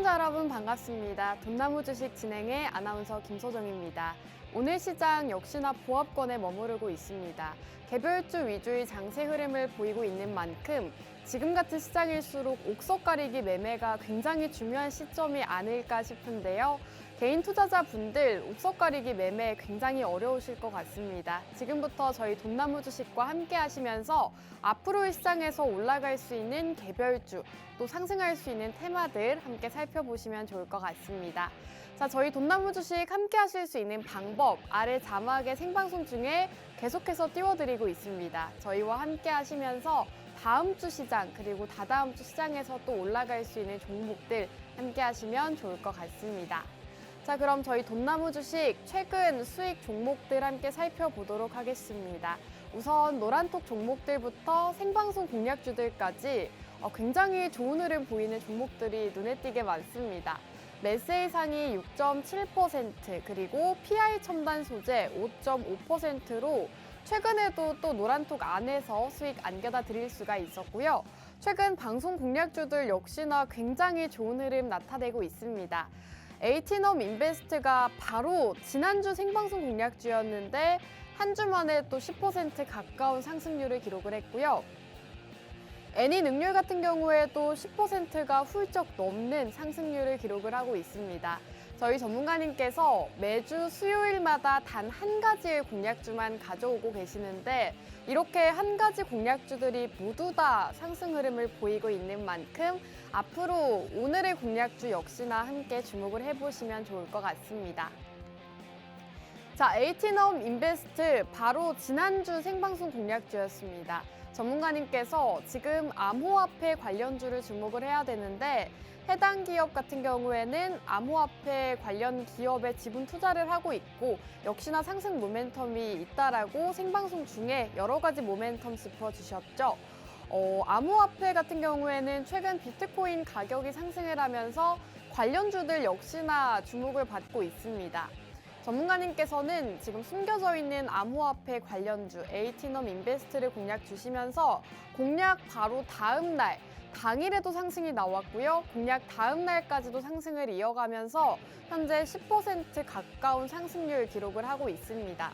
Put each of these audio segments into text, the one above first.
시청자 여러분 반갑습니다. 돈나무 주식 진행의 아나운서 김소정입니다. 오늘 시장 역시나 보합권에 머무르고 있습니다. 개별주 위주의 장세 흐름을 보이고 있는 만큼 지금 같은 시장일수록 옥석 가리기 매매가 굉장히 중요한 시점이 아닐까 싶은데요. 개인 투자자분들 옥석 가리기 매매 굉장히 어려우실 것 같습니다. 지금부터 저희 돈나무 주식과 함께 하시면서 앞으로의 시장에서 올라갈 수 있는 개별주, 또 상승할 수 있는 테마들 함께 살펴보시면 좋을 것 같습니다. 자, 저희 돈나무 주식 함께 하실 수 있는 방법 아래 자막의 생방송 중에 계속해서 띄워드리고 있습니다. 저희와 함께 하시면서 다음 주 시장 그리고 다다음 주 시장에서 또 올라갈 수 있는 종목들 함께 하시면 좋을 것 같습니다. 자, 그럼 저희 돈나무 주식 최근 수익 종목들 함께 살펴보도록 하겠습니다. 우선 노란톡 종목들부터 생방송 공략주들까지 굉장히 좋은 흐름 보이는 종목들이 눈에 띄게 많습니다. 매세 상위 6.7% 그리고 PI 첨단 소재 5.5%로 최근에도 또 노란톡 안에서 수익 안겨다 드릴 수가 있었고요. 최근 방송 공략주들 역시나 굉장히 좋은 흐름 나타내고 있습니다. 에이티넘 인베스트가 바로 지난주 생방송 공략주였는데 한 주 만에 또 10% 가까운 상승률을 기록을 했고요. 애니능률 같은 경우에도 10%가 훌쩍 넘는 상승률을 기록을 하고 있습니다. 저희 전문가님께서 매주 수요일마다 단 한 가지의 공략주만 가져오고 계시는데 이렇게 한 가지 공략주들이 모두 다 상승 흐름을 보이고 있는 만큼 앞으로 오늘의 공략주 역시나 함께 주목을 해보시면 좋을 것 같습니다. 자, 에이티넘 인베스트 바로 지난주 생방송 공략주였습니다. 전문가님께서 지금 암호화폐 관련주를 주목을 해야 되는데 해당 기업 같은 경우에는 암호화폐 관련 기업에 지분 투자를 하고 있고 역시나 상승 모멘텀이 있다라고 생방송 중에 여러 가지 모멘텀 짚어주셨죠. 암호화폐 같은 경우에는 최근 비트코인 가격이 상승을 하면서 관련주들 역시나 주목을 받고 있습니다. 전문가님께서는 지금 숨겨져 있는 암호화폐 관련주 에이티넘 인베스트를 공략 주시면서 공략 바로 다음 날 당일에도 상승이 나왔고요. 공략 다음 날까지도 상승을 이어가면서 현재 10% 가까운 상승률 기록을 하고 있습니다.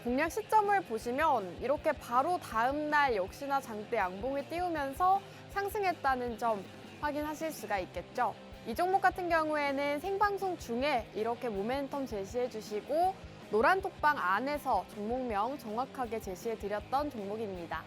공략 시점을 보시면 이렇게 바로 다음 날 역시나 장대 양봉을 띄우면서 상승했다는 점 확인하실 수가 있겠죠. 이 종목 같은 경우에는 생방송 중에 이렇게 모멘텀 제시해 주시고 노란톡방 안에서 종목명 정확하게 제시해 드렸던 종목입니다.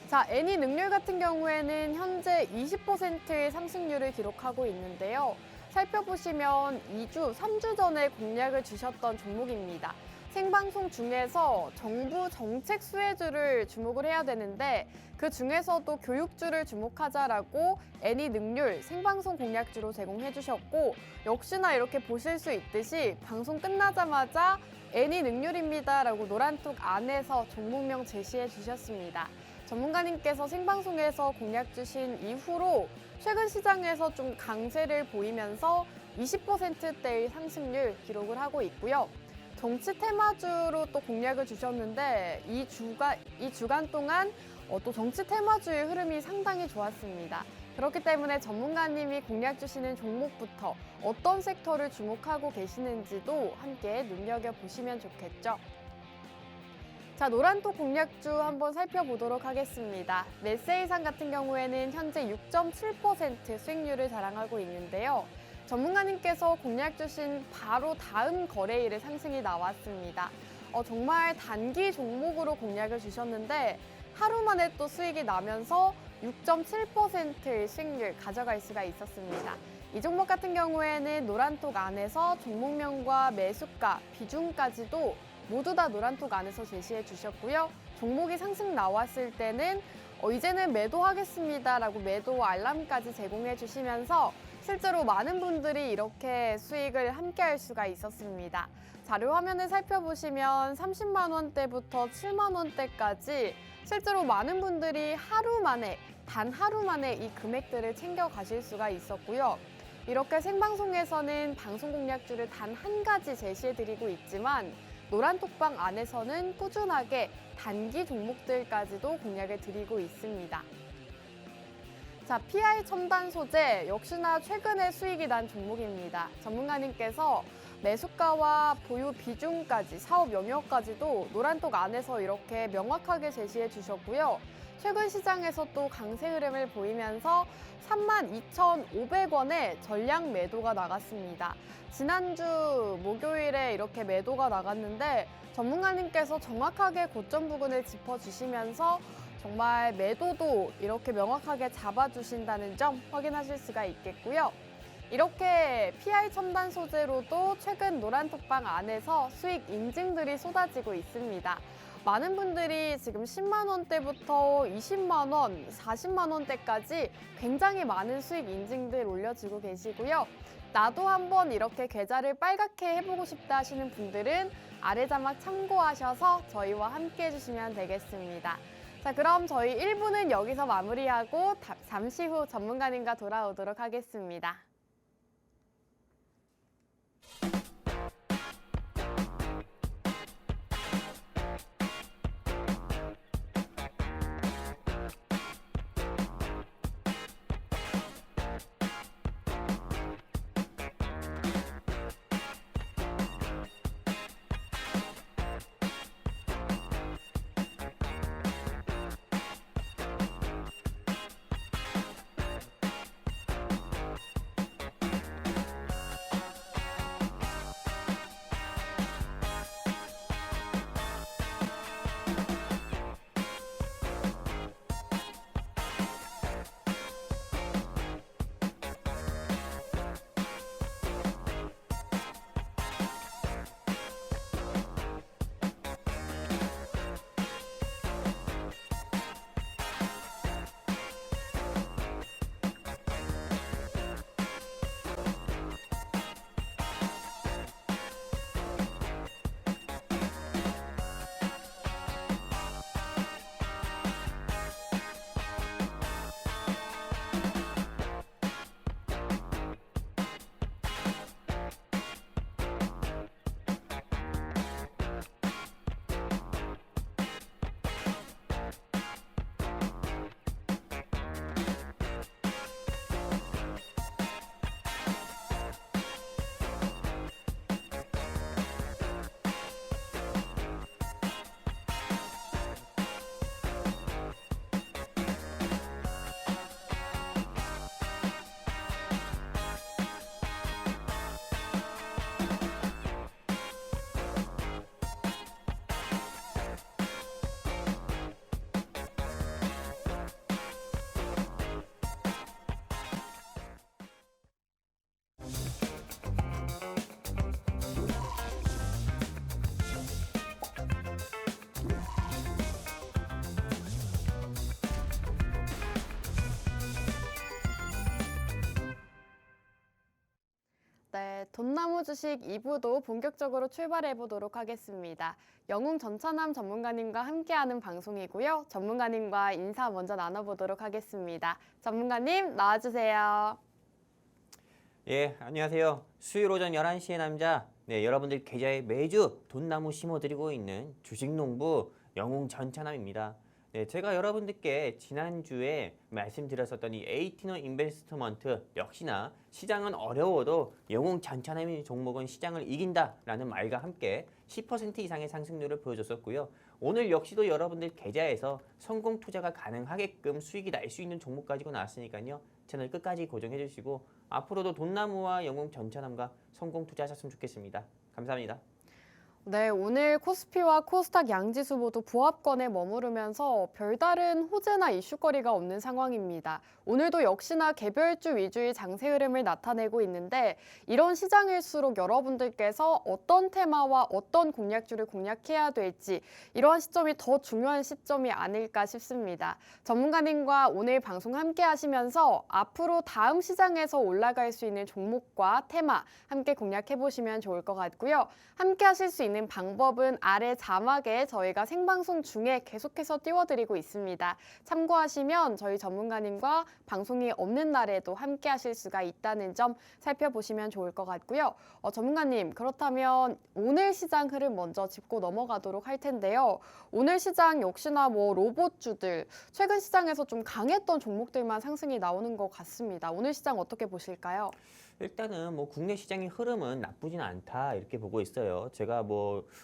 자, 애니능률 같은 경우에는 현재 20%의 상승률을 기록하고 있는데요. 살펴보시면 2주, 3주 전에 공략을 주셨던 종목입니다. 생방송 중에서 정부 정책 수혜주를 주목을 해야 되는데 그 중에서도 교육주를 주목하자라고 애니능률 생방송 공략주로 제공해 주셨고 역시나 이렇게 보실 수 있듯이 방송 끝나자마자 애니능률입니다 라고 노란톡 안에서 종목명 제시해 주셨습니다. 전문가님께서 생방송에서 공략 주신 이후로 최근 시장에서 좀 강세를 보이면서 20%대의 상승률 기록을 하고 있고요. 정치 테마주로 또 공략을 주셨는데 이 주간 동안 또 정치 테마주의 흐름이 상당히 좋았습니다. 그렇기 때문에 전문가님이 공략 주시는 종목부터 어떤 섹터를 주목하고 계시는지도 함께 눈여겨보시면 좋겠죠. 자, 노란톡 공략주 한번 살펴보도록 하겠습니다. 메세이상 같은 경우에는 현재 6.7% 수익률을 자랑하고 있는데요. 전문가님께서 공략 주신 바로 다음 거래일에 상승이 나왔습니다. 정말 단기 종목으로 공략을 주셨는데 하루 만에 또 수익이 나면서 6.7%의 수익률 가져갈 수가 있었습니다. 이 종목 같은 경우에는 노란톡 안에서 종목명과 매수가, 비중까지도 모두 다 노란톡 안에서 제시해 주셨고요. 종목이 상승 나왔을 때는 이제는 매도하겠습니다라고 매도 알람까지 제공해 주시면서 실제로 많은 분들이 이렇게 수익을 함께 할 수가 있었습니다. 자료 화면을 살펴보시면 30만 원대부터 7만 원대까지 실제로 많은 분들이 단 하루 만에 이 금액들을 챙겨 가실 수가 있었고요. 이렇게 생방송에서는 방송 공략주를 단 한 가지 제시해 드리고 있지만 노란톡방 안에서는 꾸준하게 단기 종목들까지도 공략을 드리고 있습니다. 자, PI 첨단 소재 역시나 최근에 수익이 난 종목입니다. 전문가님께서 매수가와 보유 비중까지, 사업 영역까지도 노란톡 안에서 이렇게 명확하게 제시해 주셨고요. 최근 시장에서 또 강세 흐름을 보이면서 32,500원에 전량 매도가 나갔습니다. 지난주 목요일에 이렇게 매도가 나갔는데 전문가님께서 정확하게 고점 부근을 짚어주시면서 정말 매도도 이렇게 명확하게 잡아주신다는 점 확인하실 수가 있겠고요. 이렇게 PI 첨단 소재로도 최근 노란톡방 안에서 수익 인증들이 쏟아지고 있습니다. 많은 분들이 지금 10만 원대부터 20만 원, 40만 원대까지 굉장히 많은 수익 인증들 올려주고 계시고요. 나도 한번 이렇게 계좌를 빨갛게 해보고 싶다 하시는 분들은 아래 자막 참고하셔서 저희와 함께 해주시면 되겠습니다. 자, 그럼 저희 1부는 여기서 마무리하고 잠시 후 전문가님과 돌아오도록 하겠습니다. 네, 돈나무 주식 2부도 본격적으로 출발해 보도록 하겠습니다. 영웅 전천남 전문가님과 함께하는 방송이고요. 전문가님과 인사 먼저 나눠보도록 하겠습니다. 전문가님 나와주세요. 예, 안녕하세요. 수요일 오전 11시의 남자, 여러분들 계좌에 매주 돈나무 심어드리고 있는 주식농부 영웅 전천남입니다. 제가 여러분들께 지난주에 말씀드렸었던 이 에이티너 인베스트먼트 역시나 시장은 어려워도 영웅 전천남의 종목은 시장을 이긴다라는 말과 함께 10% 이상의 상승률을 보여줬었고요. 오늘 역시도 여러분들 계좌에서 성공 투자가 가능하게끔 수익이 날 수 있는 종목 가지고 나왔으니까요. 채널 끝까지 고정해 주시고 앞으로도 돈나무와 영웅 전천남과 성공 투자하셨으면 좋겠습니다. 감사합니다. 네, 오늘 코스피와 코스닥 양지수 모두 보합권에 머무르면서 별다른 호재나 이슈거리가 없는 상황입니다. 오늘도 역시나 개별주 위주의 장세 흐름을 나타내고 있는데 이런 시장일수록 여러분들께서 어떤 테마와 어떤 공략주를 공략해야 될지 이러한 시점이 더 중요한 시점이 아닐까 싶습니다. 전문가님과 오늘 방송 함께 하시면서 앞으로 다음 시장에서 올라갈 수 있는 종목과 테마 함께 공략해 보시면 좋을 것 같고요. 함께 하실 수 있는 있는 방법은 아래 자막에 저희가 생방송 중에 계속해서 띄워드리고 있습니다. 참고하시면 저희 전문가님과 방송이 없는 날에도 함께 하실 수가 있다는 점 살펴보시면 좋을 것 같고요. 전문가님, 그렇다면 오늘 시장 흐름 먼저 짚고 넘어가도록 할 텐데요. 오늘 시장 역시나 로봇주들, 최근 시장에서 좀 강했던 종목들만 상승이 나오는 것 같습니다. 오늘 시장 어떻게 보실까요? 일단은 국내 시장의 흐름은 나쁘진 않다 이렇게 보고 있어요. 제가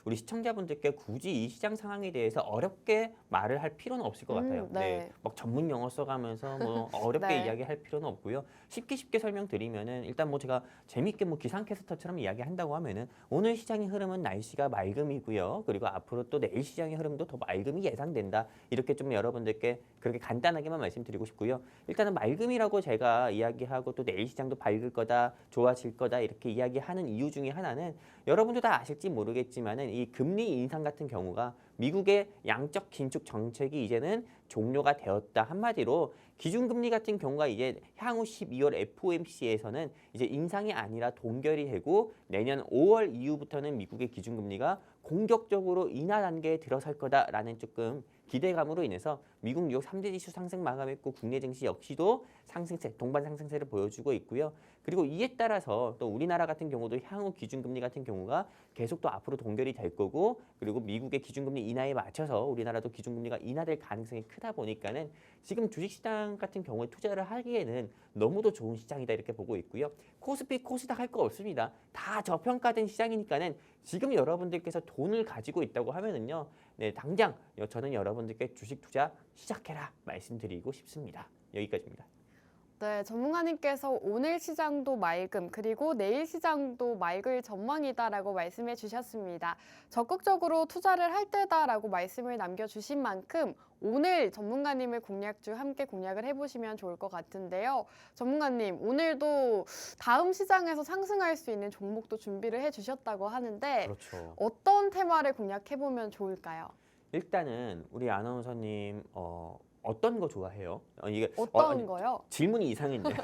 우리 시청자분들께 굳이 이 시장 상황에 대해서 어렵게 말을 할 필요는 없을 것 같아요. 네. 막 전문 용어 써가면서 어렵게 네. 이야기할 필요는 없고요. 쉽게 설명드리면은 일단 제가 재밌게 기상캐스터처럼 이야기한다고 하면은 오늘 시장의 흐름은 날씨가 맑음이고요. 그리고 앞으로 또 내일 시장의 흐름도 더 맑음이 예상된다. 이렇게 좀 여러분들께 그렇게 간단하게만 말씀드리고 싶고요. 일단은 맑음이라고 제가 이야기하고 또 내일 시장도 밝을 거다. 좋아질 거다 이렇게 이야기하는 이유 중에 하나는 여러분도 다 아실지 모르겠지만은 이 금리 인상 같은 경우가 미국의 양적 긴축 정책이 이제는 종료가 되었다. 한마디로 기준금리 같은 경우가 이제 향후 12월 FOMC에서는 이제 인상이 아니라 동결이 되고 내년 5월 이후부터는 미국의 기준금리가 공격적으로 인하 단계에 들어설 거다라는 조금 기대감으로 인해서 미국 뉴욕 3대 지수 상승 마감했고 국내 증시 역시도 상승세, 동반 상승세를 보여주고 있고요. 그리고 이에 따라서 또 우리나라 같은 경우도 향후 기준금리 같은 경우가 계속 또 앞으로 동결이 될 거고 그리고 미국의 기준금리 인하에 맞춰서 우리나라도 기준금리가 인하될 가능성이 크다 보니까는 지금 주식시장 같은 경우에 투자를 하기에는 너무도 좋은 시장이다 이렇게 보고 있고요. 코스피, 코스닥 할 거 없습니다. 다 저평가된 시장이니까는 지금 여러분들께서 돈을 가지고 있다고 하면은요. 네, 당장 저는 여러분들께 주식 투자 시작해라 말씀드리고 싶습니다. 여기까지입니다. 네, 전문가님께서 오늘 시장도 맑음, 그리고 내일 시장도 맑을 전망이다라고 말씀해 주셨습니다. 적극적으로 투자를 할 때다라고 말씀을 남겨주신 만큼 오늘 전문가님의 공략주 함께 공략을 해보시면 좋을 것 같은데요. 전문가님, 오늘도 다음 시장에서 상승할 수 있는 종목도 준비를 해주셨다고 하는데 그렇죠. 어떤 테마를 공략해보면 좋을까요? 일단은 우리 아나운서님 어떤 거 좋아해요? 이게 어떤 거요? 질문이 이상했네요.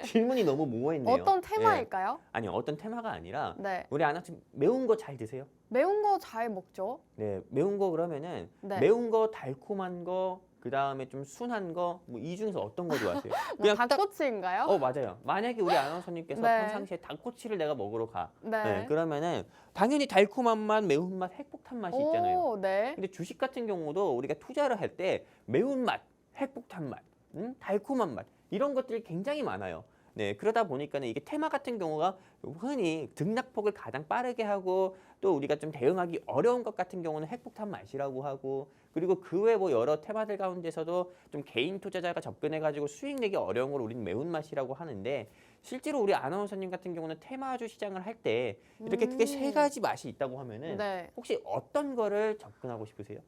질문이 너무 모호했네요. 어떤 테마일까요? 아니 어떤 테마가 아니라 네, 우리 아나운서 매운 거 잘 드세요? 매운 거 잘 먹죠? 네, 매운 거 그러면은 네. 매운 거, 달콤한 거, 그 다음에 좀 순한 거, 이 중에서 어떤 거 좋아하세요? 닭꼬치인가요? 맞아요. 만약에 우리 아나운서님께서 네. 평상시에 닭꼬치를 내가 먹으러 가. 네. 그러면은 당연히 달콤한 맛, 매운맛, 핵폭탄 맛이 있잖아요. 오, 네. 근데 주식 같은 경우도 우리가 투자를 할 때 매운맛, 핵폭탄 맛, 달콤한 맛 이런 것들이 굉장히 많아요. 네, 그러다 보니까는 이게 테마 같은 경우가 흔히 등락폭을 가장 빠르게 하고 또 우리가 좀 대응하기 어려운 것 같은 경우는 핵폭탄 맛이라고 하고 그리고 그 외 여러 테마들 가운데서도 좀 개인 투자자가 접근해가지고 수익 내기 어려운 걸 우리는 매운맛이라고 하는데 실제로 우리 아나운서님 같은 경우는 테마주 시장을 할 때 이렇게 크게 세 가지 맛이 있다고 하면은 네. 혹시 어떤 거를 접근하고 싶으세요?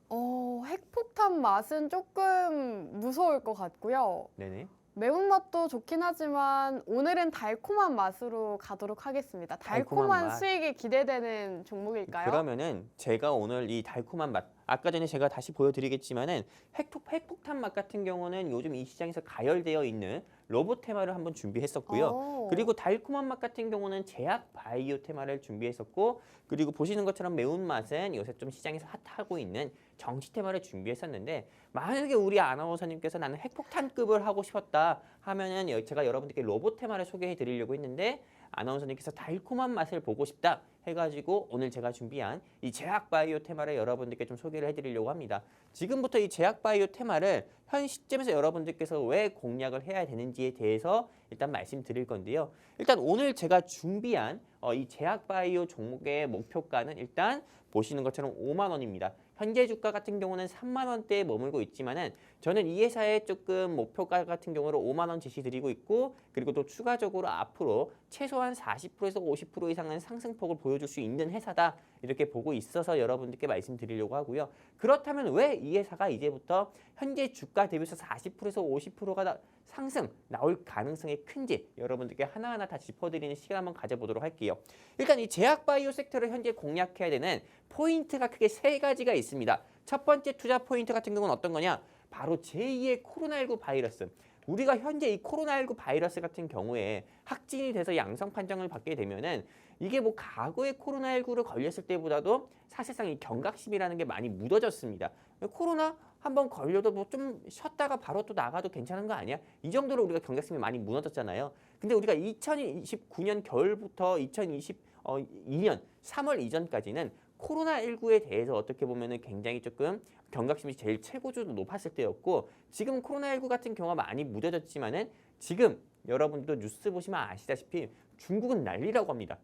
핵폭탄 맛은 조금 무서울 것 같고요. 네네. 매운맛도 좋긴 하지만 오늘은 달콤한 맛으로 가도록 하겠습니다. 달콤한 달콤한 맛. 수익이 기대되는 종목일까요? 그러면은 제가 오늘 이 달콤한 맛 아까 전에 제가 다시 보여드리겠지만은 핵폭탄 맛 같은 경우는 요즘 이 시장에서 가열되어 있는 로봇 테마를 한번 준비했었고요. 오. 그리고 달콤한 맛 같은 경우는 제약 바이오 테마를 준비했었고 그리고 보시는 것처럼 매운맛은 요새 좀 시장에서 핫하고 있는 정치 테마를 준비했었는데 만약에 우리 아나운서님께서 나는 핵폭탄급을 하고 싶었다 하면은 제가 여러분들께 로봇 테마를 소개해 드리려고 했는데 아나운서님께서 달콤한 맛을 보고 싶다 해가지고 오늘 제가 준비한 이 제약바이오 테마를 여러분들께 좀 소개를 해드리려고 합니다. 지금부터 이 제약바이오 테마를 현 시점에서 여러분들께서 왜 공략을 해야 되는지에 대해서 일단 말씀드릴 건데요. 일단 오늘 제가 준비한 이 제약바이오 종목의 목표가는 일단 보시는 것처럼 5만 원입니다. 현재 주가 같은 경우는 3만 원대에 머물고 있지만은 저는 이 회사의 조금 목표가 같은 경우로 5만 원 제시 드리고 있고 그리고 또 추가적으로 앞으로 최소한 40%에서 50% 이상은 상승폭을 보여줄 수 있는 회사다 이렇게 보고 있어서 여러분들께 말씀드리려고 하고요. 그렇다면 왜 이 회사가 이제부터 현재 주가 대비해서 40%에서 50%가 상승 나올 가능성이 큰지 여러분들께 하나하나 다 짚어드리는 시간 한번 가져보도록 할게요. 일단 이 제약바이오 섹터를 현재 공략해야 되는 포인트가 크게 세 가지가 있습니다. 첫 번째 투자 포인트 같은 경우는 어떤 거냐? 바로 제2의 코로나19 바이러스. 우리가 현재 이 코로나19 바이러스 같은 경우에 확진이 돼서 양성 판정을 받게 되면은 이게 뭐 과거에 코로나19를 걸렸을 때보다도 사실상 이 경각심이라는 게 많이 묻어졌습니다. 코로나 한번 걸려도 뭐 좀 쉬었다가 바로 또 나가도 괜찮은 거 아니야? 이 정도로 우리가 경각심이 많이 무너졌잖아요. 근데 우리가 2029년 겨울부터 2022년 3월 이전까지는 코로나19에 대해서 어떻게 보면은 굉장히 조금 경각심이 제일 최고조로 높았을 때였고, 지금 코로나19 같은 경우가 많이 무뎌졌지만은 지금 여러분도 뉴스 보시면 아시다시피 중국은 난리라고 합니다.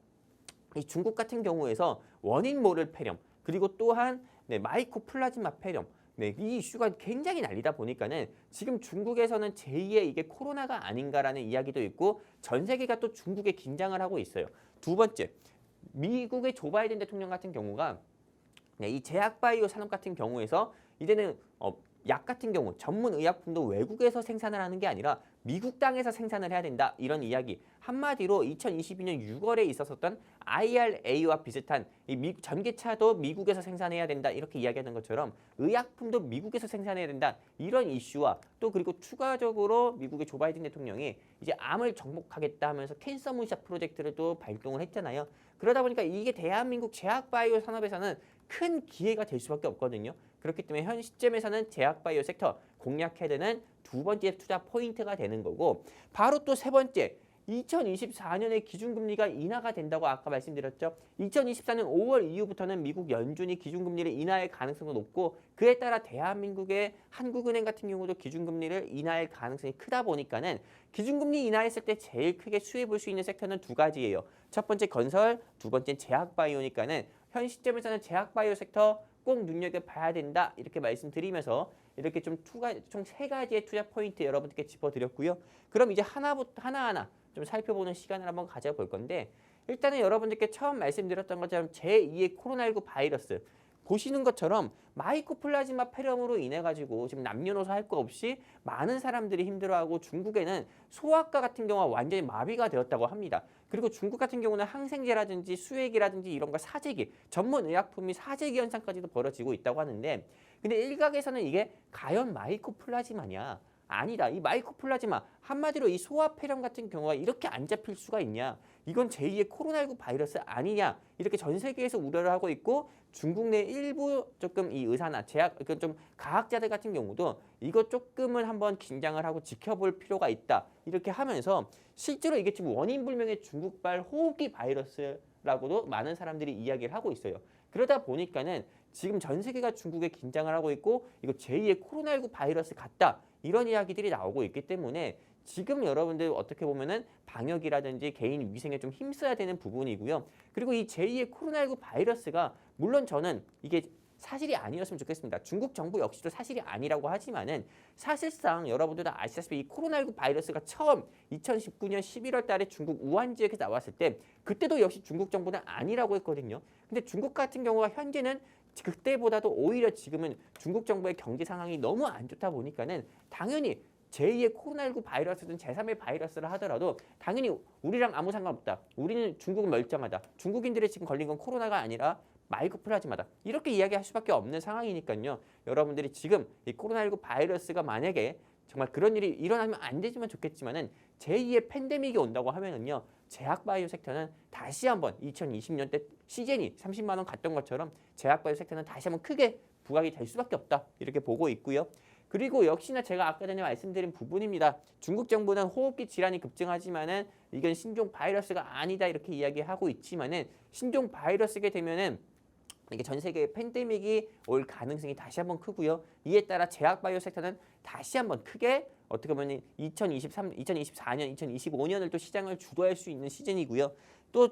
이 중국 같은 경우에서 원인 모를 폐렴, 그리고 또한 마이코플라즈마 폐렴, 이 이슈가 굉장히 난리다 보니까는 지금 중국에서는 제2의 이게 코로나가 아닌가라는 이야기도 있고, 전 세계가 또 중국에 긴장을 하고 있어요. 두 번째, 미국의 조 바이든 대통령 같은 경우가 이 제약바이오 산업 같은 경우에서 이제는 약 같은 경우 전문 의약품도 외국에서 생산을 하는 게 아니라 미국 땅에서 생산을 해야 된다, 이런 이야기. 한마디로 2022년 6월에 있었던 IRA와 비슷한 이 미국 전기차도 미국에서 생산해야 된다, 이렇게 이야기하는 것처럼 의약품도 미국에서 생산해야 된다, 이런 이슈와 또 그리고 추가적으로 미국의 조 바이든 대통령이 이제 암을 정복하겠다 하면서 캔서 문샷 프로젝트를 또 발동을 했잖아요. 그러다 보니까 이게 대한민국 제약바이오 산업에서는 큰 기회가 될 수밖에 없거든요. 그렇기 때문에 현 시점에서는 제약바이오 섹터 공략해야 되는 두 번째 투자 포인트가 되는 거고, 바로 또 세 번째, 2024년에 기준금리가 인하가 된다고 아까 말씀드렸죠. 2024년 5월 이후부터는 미국 연준이 기준금리를 인하할 가능성도 높고, 그에 따라 대한민국의 한국은행 같은 경우도 기준금리를 인하할 가능성이 크다 보니까는 기준금리 인하했을 때 제일 크게 수혜 볼 수 있는 섹터는 두 가지예요. 첫 번째 건설, 두 번째 제약바이오니까는 현 시점에서는 제약바이오 섹터 꼭 눈여겨봐야 된다, 이렇게 말씀드리면서 이렇게 총 세 가지의 투자 포인트 여러분들께 짚어드렸고요. 그럼 이제 하나하나 좀 살펴보는 시간을 한번 가져볼 건데, 일단은 여러분들께 처음 말씀드렸던 것처럼 제2의 코로나19 바이러스, 보시는 것처럼 마이코플라즈마 폐렴으로 인해 가지고 지금 남녀노소 할 거 없이 많은 사람들이 힘들어하고, 중국에는 소아과 같은 경우가 완전히 마비가 되었다고 합니다. 그리고 중국 같은 경우는 항생제라든지 수액이라든지 이런 거 사재기, 전문 의약품이 사재기 현상까지도 벌어지고 있다고 하는데, 근데 일각에서는 이게 과연 마이코플라즈마냐? 아니다. 이 마이코플라즈마, 한마디로 이 소아폐렴 같은 경우가 이렇게 안 잡힐 수가 있냐? 이건 제2의 코로나19 바이러스 아니냐? 이렇게 전 세계에서 우려를 하고 있고, 중국 내 일부 조금 이 의사나 좀 과학자들 같은 경우도 이거 조금은 한번 긴장을 하고 지켜볼 필요가 있다, 이렇게 하면서 실제로 이게 지금 원인 불명의 중국발 호흡기 바이러스라고도 많은 사람들이 이야기를 하고 있어요. 그러다 보니까는 지금 전 세계가 중국에 긴장을 하고 있고, 이거 제2의 코로나19 바이러스 같다, 이런 이야기들이 나오고 있기 때문에 지금 여러분들 어떻게 보면은 방역이라든지 개인 위생에 좀 힘써야 되는 부분이고요. 그리고 이 제2의 코로나19 바이러스가 물론 저는 이게 사실이 아니었으면 좋겠습니다. 중국 정부 역시도 사실이 아니라고 하지만은 사실상 여러분들도 아시다시피 이 코로나19 바이러스가 처음 2019년 11월 달에 중국 우한 지역에서 나왔을 때 그때도 역시 중국 정부는 아니라고 했거든요. 근데 중국 같은 경우가 현재는 그때보다도 오히려 지금은 중국 정부의 경제 상황이 너무 안 좋다 보니까는 당연히 제2의 코로나19 바이러스든 제3의 바이러스를 하더라도 당연히 우리랑 아무 상관없다. 우리는 중국은 멀쩡하다. 중국인들이 지금 걸린 건 코로나가 아니라 마이코플라즈마다, 이렇게 이야기할 수밖에 없는 상황이니까요. 여러분들이 지금 이 코로나19 바이러스가 만약에 정말 그런 일이 일어나면 안 되지만 좋겠지만은 제2의 팬데믹이 온다고 하면은요, 제약바이오 섹터는 다시 한번 2020년 때 시젠이 30만 원 갔던 것처럼 제약바이오 섹터는 다시 한번 크게 부각이 될 수밖에 없다, 이렇게 보고 있고요. 그리고 역시나 제가 아까 전에 말씀드린 부분입니다. 중국 정부는 호흡기 질환이 급증하지만은 이건 신종 바이러스가 아니다, 이렇게 이야기하고 있지만은 신종 바이러스게 되면은 이게 전 세계의 팬데믹이 올 가능성이 다시 한번 크고요. 이에 따라 제약바이오 섹터는 다시 한번 크게 어떻게 보면 2024년, 2025년을 또 시장을 주도할 수 있는 시즌이고요. 또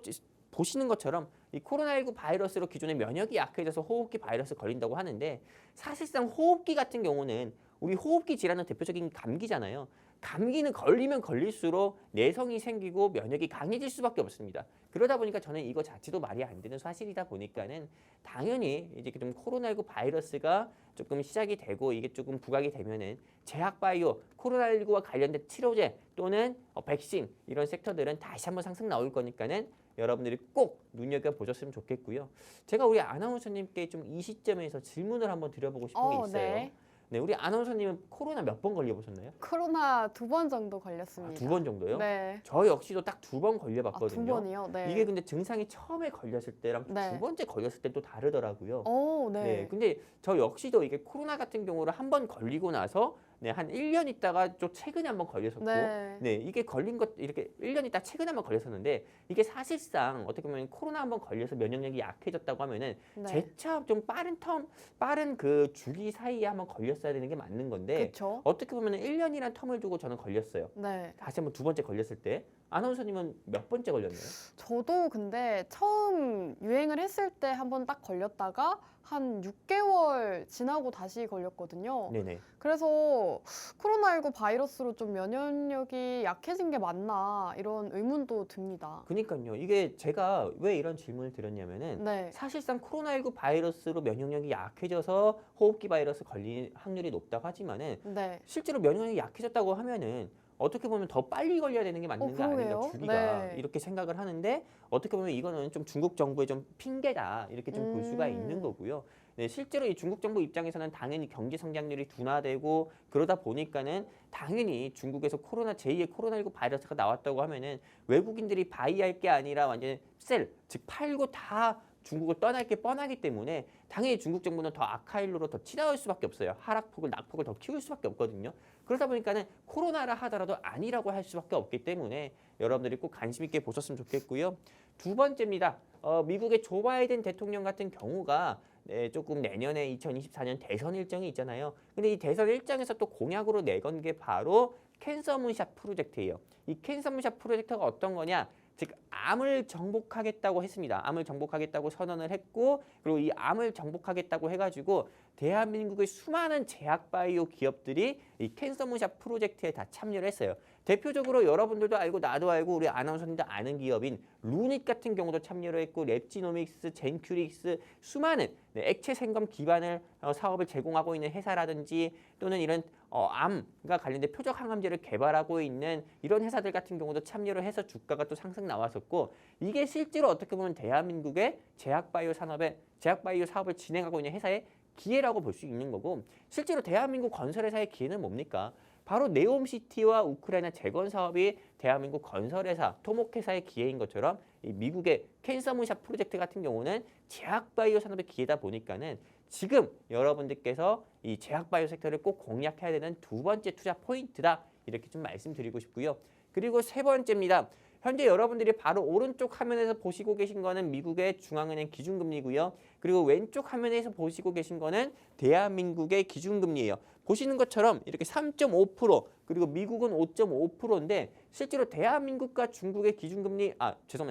보시는 것처럼 이 코로나19 바이러스로 기존의 면역이 약해져서 호흡기 바이러스 걸린다고 하는데, 사실상 호흡기 같은 경우는 우리 호흡기 질환은 대표적인 감기잖아요. 감기는 걸리면 걸릴수록 내성이 생기고 면역이 강해질 수밖에 없습니다. 그러다 보니까 저는 이거 자체도 말이 안 되는 사실이다 보니까는 당연히 이제 좀 코로나19 바이러스가 조금 시작이 되고 이게 조금 부각이 되면은 제약바이오, 코로나19와 관련된 치료제 또는 백신, 이런 섹터들은 다시 한번 상승 나올 거니까는 여러분들이 꼭 눈여겨보셨으면 좋겠고요. 제가 우리 아나운서님께 좀 이 시점에서 질문을 한번 드려보고 싶은 게 있어요. 네. 네, 우리 아나운서님은 코로나 몇 번 걸려보셨나요? 코로나 2번 정도 걸렸습니다. 2번 정도요? 네. 저 역시도 딱 2번 아, 걸려봤거든요. 2번이요? 네. 이게 근데 증상이 처음에 걸렸을 때랑 네. 두 번째 걸렸을 때 또 다르더라고요. 오, 네. 네, 근데 저 역시도 이게 코로나 같은 경우를 한 번 걸리고 나서 네, 한 1년 있다가 좀 최근에 한 번 걸렸었고 네. 네, 이게 걸린 것 이렇게 1년 있다 최근에 한 번 걸렸었는데 이게 사실상 어떻게 보면 코로나 한 번 걸려서 면역력이 약해졌다고 하면은 네. 재차 좀 빠른 그 주기 사이에 한 번 걸렸어야 되는 게 맞는 건데 그렇죠. 어떻게 보면 1년이란 텀을 두고 저는 걸렸어요. 네. 다시 한번 두 번째 걸렸을 때 아나운서님은 몇 번째 걸렸나요? 저도 근데 처음 유행을 했을 때 한 번 딱 걸렸다가 한 6개월 지나고 다시 걸렸거든요. 네네. 그래서 코로나19 바이러스로 좀 면역력이 약해진 게 맞나 이런 의문도 듭니다. 그니까요. 이게 제가 왜 이런 질문을 드렸냐면은 네. 사실상 코로나19 바이러스로 면역력이 약해져서 호흡기 바이러스 걸릴 확률이 높다고 하지만은 네. 실제로 면역력이 약해졌다고 하면은 어떻게 보면 더 빨리 걸려야 되는 게 맞는 거 아닌가 그러게요. 주기가 네. 이렇게 생각을 하는데 어떻게 보면 이거는 좀 중국 정부의 좀 핑계다 이렇게 좀 볼 수가 있는 거고요. 네, 실제로 이 중국 정부 입장에서는 당연히 경제 성장률이 둔화되고 그러다 보니까는 당연히 중국에서 제2의 코로나19 바이러스가 나왔다고 하면은 외국인들이 바이할 게 아니라 완전 즉 팔고 다 중국을 떠날 게 뻔하기 때문에 당연히 중국 정부는 더 악화일로로 더 치닫을 수밖에 없어요. 낙폭을 더 키울 수밖에 없거든요. 그러다 보니까는 코로나라 하더라도 아니라고 할 수밖에 없기 때문에 여러분들이 꼭 관심 있게 보셨으면 좋겠고요. 두 번째입니다. 미국의 조 바이든 대통령 같은 경우가 조금 내년에 2024년 대선 일정이 있잖아요. 근데 이 대선 일정에서 또 공약으로 내건 게 바로 캔서 문샷 프로젝트예요. 이 캔서 문샷 프로젝트가 어떤 거냐? 즉 암을 정복하겠다고 했습니다. 암을 정복하겠다고 선언을 했고 그리고 이 암을 정복하겠다고 해가지고 대한민국의 수많은 제약바이오 기업들이 이 캔서 문샷 프로젝트에 다 참여를 했어요. 대표적으로 여러분들도 알고 나도 알고 우리 아나운서님도 아는 기업인 루닛 같은 경우도 참여를 했고 랩지노믹스, 젠큐릭스 수많은 액체 생검 기반을 사업을 제공하고 있는 회사라든지 또는 이런 암과 관련된 표적 항암제를 개발하고 있는 이런 회사들 같은 경우도 참여를 해서 주가가 또 상승 나왔었고 이게 실제로 어떻게 보면 대한민국의 제약바이오 사업을 진행하고 있는 회사의 기회라고 볼 수 있는 거고 실제로 대한민국 건설회사의 기회는 뭡니까? 바로 네옴시티와 우크라이나 재건 사업이 대한민국 건설회사, 토목회사의 기회인 것처럼 이 미국의 캔서 문샷 프로젝트 같은 경우는 제약바이오 산업의 기회다 보니까는 지금 여러분들께서 이 제약바이오 섹터를 꼭 공략해야 되는 두 번째 투자 포인트다 이렇게 좀 말씀드리고 싶고요. 그리고 세 번째입니다. 현재 여러분들이 바로 오른쪽 화면에서 보시고 계신 거는 미국의 중앙은행 기준금리고요. 그리고 왼쪽 화면에서 보시고 계신 거는 대한민국의 기준금리예요. 보시는 것처럼 이렇게 3.5% 그리고 미국은 5.5%인데 실제로 대한민국과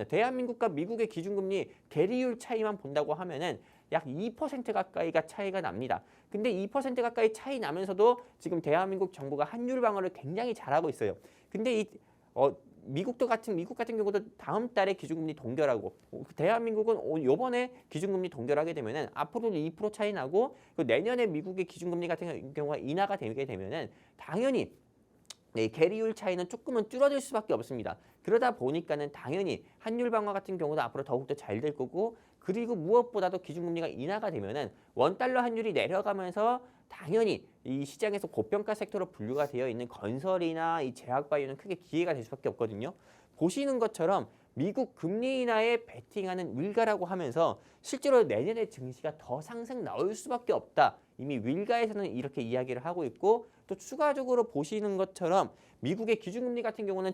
대한민국과 미국의 기준금리 계리율 차이만 본다고 하면은 약 2% 가까이가 차이가 납니다. 근데 2% 가까이 차이 나면서도 지금 대한민국 정부가 환율 방어를 굉장히 잘하고 있어요. 근데 미국 같은 경우도 다음 달에 기준금리 동결하고 대한민국은 요번에 기준금리 동결하게 되면은 앞으로는 2% 차이 나고 내년에 미국의 기준금리 같은 경우가 인하가 되게 되면은 당연히 계리율 차이는 조금은 줄어들 수밖에 없습니다. 그러다 보니까는 당연히 환율 방어 같은 경우도 앞으로 더욱더 잘 될 거고 그리고 무엇보다도 기준금리가 인하가 되면은 원달러 환율이 내려가면서 당연히 이 시장에서 고평가 섹터로 분류가 되어 있는 건설이나 이 제약바이오는 크게 기회가 될 수밖에 없거든요. 보시는 것처럼 미국 금리 인하에 베팅하는 윌가라고 하면서 실제로 내년에 증시가 더 상승 나올 수밖에 없다. 이미 윌가에서는 이렇게 이야기를 하고 있고 또 추가적으로 보시는 것처럼 미국의 기준금리 같은 경우는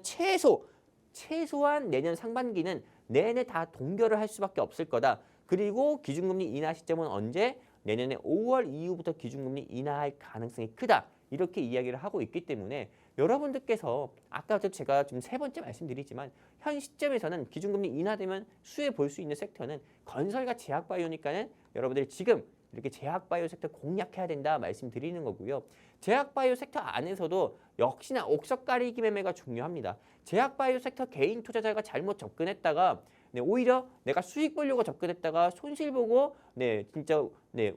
최소한 내년 상반기는 내내 다 동결을 할 수밖에 없을 거다. 그리고 기준금리 인하 시점은 언제? 내년에 5월 이후부터 기준금리 인하할 가능성이 크다. 이렇게 이야기를 하고 있기 때문에 여러분들께서 아까도 제가 지금 세 번째 말씀드리지만 현 시점에서는 기준금리 인하되면 수혜 볼 수 있는 섹터는 건설과 제약바이오니까는 여러분들이 지금 이렇게 제약바이오 섹터 공략해야 된다 말씀드리는 거고요. 제약바이오 섹터 안에서도 역시나 옥석 가리기 매매가 중요합니다. 제약바이오 섹터 개인 투자자가 잘못 접근했다가 오히려 내가 수익 보려고 접근했다가 손실 보고 진짜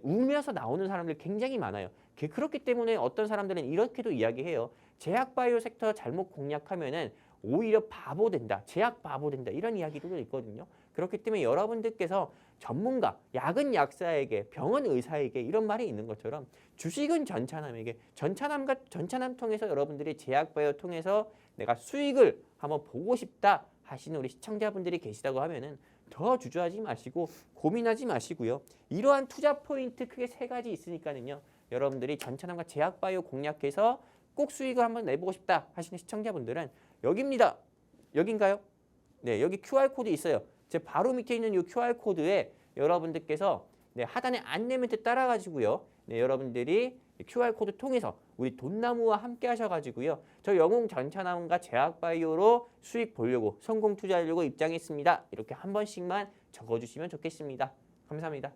울면서 나오는 사람들 굉장히 많아요. 그렇기 때문에 어떤 사람들은 이렇게도 이야기해요. 제약바이오 섹터 잘못 공략하면은 오히려 바보 된다. 제약 바보 된다. 이런 이야기도 있거든요. 그렇기 때문에 여러분들께서 전문가, 약은 약사에게, 병원 의사에게 이런 말이 있는 것처럼 주식은 전차남에게, 전차남 통해서 여러분들이 제약바이오 통해서 내가 수익을 한번 보고 싶다 하시는 우리 시청자분들이 계시다고 하면은 더 주저하지 마시고 고민하지 마시고요. 이러한 투자 포인트 크게 세 가지 있으니까는요. 여러분들이 전차남과 제약바이오 공략해서 꼭 수익을 한번 내보고 싶다 하시는 시청자분들은 여기입니다. 여긴가요? 네, 여기 QR코드 있어요. 제 바로 밑에 있는 이 QR코드에 여러분들께서 네, 하단에 안내 멘트 따라가지고요. 네, 여러분들이 QR코드 통해서 우리 돈나무와 함께 하셔가지고요. 저 영웅 전차남과 제약바이오로 수익 보려고 성공 투자하려고 입장했습니다. 이렇게 한 번씩만 적어주시면 좋겠습니다. 감사합니다.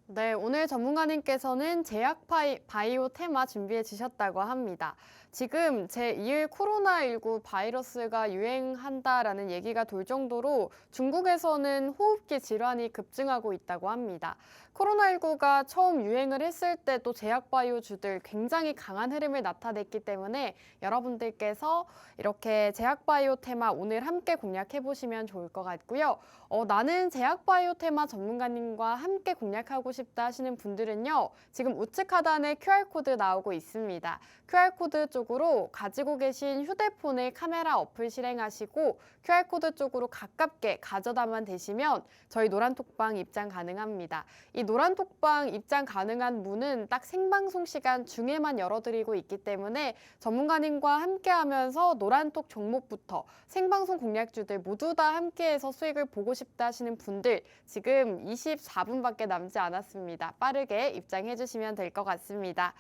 네, 오늘 전문가님께서는 제약바이오 테마 준비해 주셨다고 합니다. 지금 제2일 코로나19 바이러스가 유행한다라는 얘기가 돌 정도로 중국에서는 호흡기 질환이 급증하고 있다고 합니다. 코로나19가 처음 유행을 했을 때도 제약바이오주들 굉장히 강한 흐름을 나타냈기 때문에 여러분들께서 이렇게 제약바이오 테마 오늘 함께 공략해 보시면 좋을 것 같고요. 나는 제약바이오 테마 전문가님과 함께 공략하고 싶다 하시는 분들은요. 지금 우측 하단에 QR코드 나오고 있습니다. QR코드 쪽으로 가지고 계신 휴대폰에 카메라 어플 실행하시고 QR코드 쪽으로 가깝게 가져다만 대시면 저희 노란톡방 입장 가능합니다. 이 노란톡방 입장 가능한 문은 딱 생방송 시간 중에만 열어드리고 있기 때문에 전문가님과 함께하면서 노란톡 종목부터 생방송 공략주들 모두 다 함께해서 수익을 보고 싶다 하시는 분들 지금 24분밖에 남지 않았습니다. 빠르게 입장해 주시면 될 것 같습니다.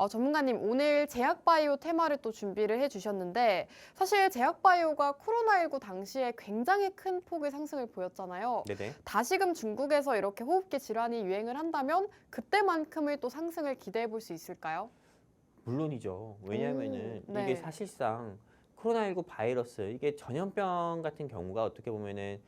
전문가님 오늘 제약바이오 테마를 또 준비를 해주셨는데 사실 제약바이오가 코로나19 당시에 굉장히 큰 폭의 상승을 보였잖아요. 네네. 다시금 중국에서 이렇게 호흡기 질환이 유행을 한다면 그때만큼의 또 상승을 기대해 볼 수 있을까요? 물론이죠. 왜냐하면은 네. 이게 사실상 코로나19 바이러스 이게 전염병 같은 경우가 어떻게 보면은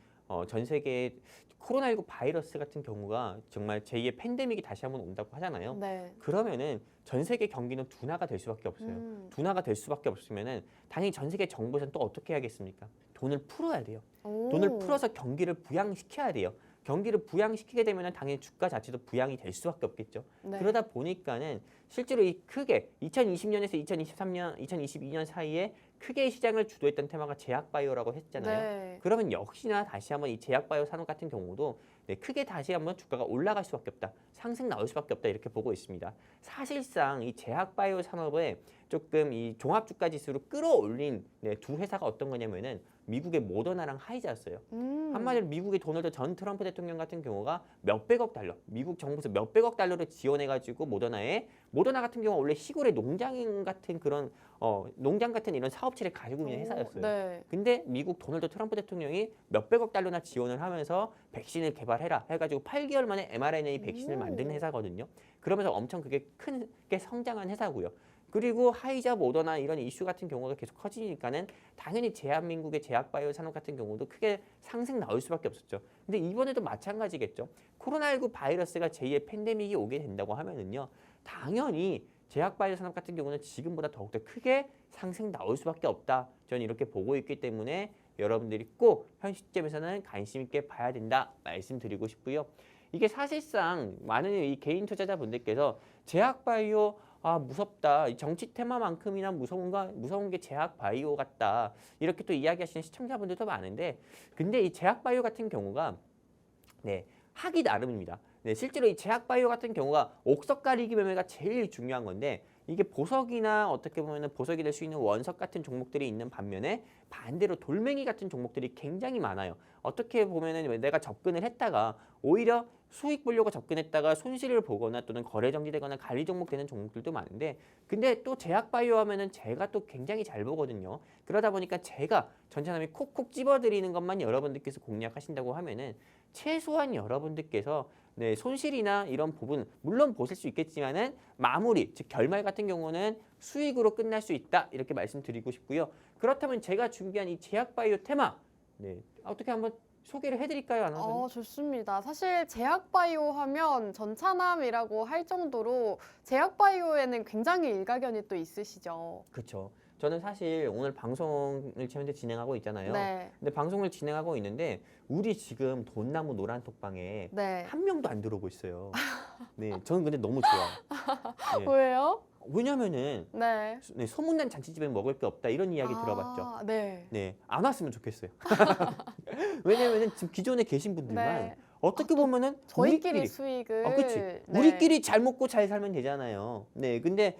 전 세계에 코로나19 바이러스 같은 경우가 정말 제2의 팬데믹이 다시 한번 온다고 하잖아요. 네. 그러면은 전 세계 경기는 둔화가 될 수밖에 없어요. 둔화가 될 수밖에 없으면은 당연히 전 세계 정부에서는 또 어떻게 해야겠습니까? 돈을 풀어야 돼요. 돈을 풀어서 경기를 부양시켜야 돼요. 경기를 부양시키게 되면은 당연히 주가 자체도 부양이 될 수밖에 없겠죠. 네. 그러다 보니까는 실제로 이 크게 2020년에서 2023년, 2022년 사이에 크게 시장을 주도했던 테마가 제약바이오라고 했잖아요. 네. 그러면 역시나 다시 한번 이 제약바이오 산업 같은 경우도 네, 크게 다시 한번 주가가 올라갈 수밖에 없다. 상승 나올 수밖에 없다. 이렇게 보고 있습니다. 사실상 이 제약바이오 산업에 조금 이 종합주가 지수로 끌어올린 네, 두 회사가 어떤 거냐면은 미국의 모더나랑 하이자였어요. 한마디로 미국의 도널드 전 트럼프 대통령 같은 경우가 몇백억 달러, 미국 정부에서 몇백억 달러를 지원해가지고 모더나 같은 경우가 원래 시골의 농장 같은 그런 농장 같은 이런 사업체를 가지고 있는 회사였어요. 네. 근데 미국 도널드 트럼프 대통령이 몇백억 달러나 지원을 하면서 백신을 개발해라 해가지고 8개월 만에 mRNA 백신을 만든 회사거든요. 그러면서 엄청 그게 크게 성장한 회사고요. 그리고 하이자, 모더나 이런 이슈 같은 경우가 계속 커지니까는 당연히 대한민국의 제약바이오 산업 같은 경우도 크게 상승 나올 수밖에 없었죠. 근데 이번에도 마찬가지겠죠. 코로나19 바이러스가 제2의 팬데믹이 오게 된다고 하면은요. 당연히 제약바이오 산업 같은 경우는 지금보다 더욱더 크게 상승 나올 수밖에 없다. 저는 이렇게 보고 있기 때문에 여러분들이 꼭 현 시점에서는 관심 있게 봐야 된다 말씀드리고 싶고요. 이게 사실상 많은 이 개인 투자자분들께서 제약바이오 무섭다. 정치 테마만큼이나 무서운 게 제약바이오 같다. 이렇게 또 이야기하시는 시청자분들도 많은데 근데 이 제약바이오 같은 경우가 네, 하기 나름입니다. 네, 실제로 이 제약바이오 같은 경우가 옥석 가리기 매매가 제일 중요한 건데 이게 보석이나 어떻게 보면 보석이 될 수 있는 원석 같은 종목들이 있는 반면에 반대로 돌멩이 같은 종목들이 굉장히 많아요. 어떻게 보면은 내가 접근을 했다가 오히려 수익 보려고 접근했다가 손실을 보거나 또는 거래 정지되거나 관리 종목 되는 종목들도 많은데 근데 또 제약바이오 하면은 제가 또 굉장히 잘 보거든요. 그러다 보니까 제가 전차남이 콕콕 집어드리는 것만 여러분들께서 공략하신다고 하면은 최소한 여러분들께서 네, 손실이나 이런 부분 물론 보실 수 있겠지만은 마무리 즉 결말 같은 경우는 수익으로 끝날 수 있다 이렇게 말씀드리고 싶고요. 그렇다면 제가 준비한 이 제약바이오 테마 네, 어떻게 한번 소개를 해드릴까요, 아나운서님? 좋습니다. 사실 제약바이오 하면 전차남이라고 할 정도로 제약바이오에는 굉장히 일가견이 또 있으시죠. 그렇죠. 저는 사실 오늘 방송을 현재 진행하고 있잖아요. 네. 근데 방송을 진행하고 있는데 우리 지금 돈나무 노란톡방에 네. 한 명도 안 들어오고 있어요. 네, 저는 근데 너무 좋아요. 네. 왜요? 왜냐면은 네. 네, 소문난 잔치집에 먹을 게 없다 이런 이야기 들어봤죠. 네. 네, 안 왔으면 좋겠어요. 왜냐면은 지금 기존에 계신 분들만 네. 어떻게 보면은 저희끼리 우리끼리 수익을 그치. 네. 우리끼리 잘 먹고 잘 살면 되잖아요. 네, 근데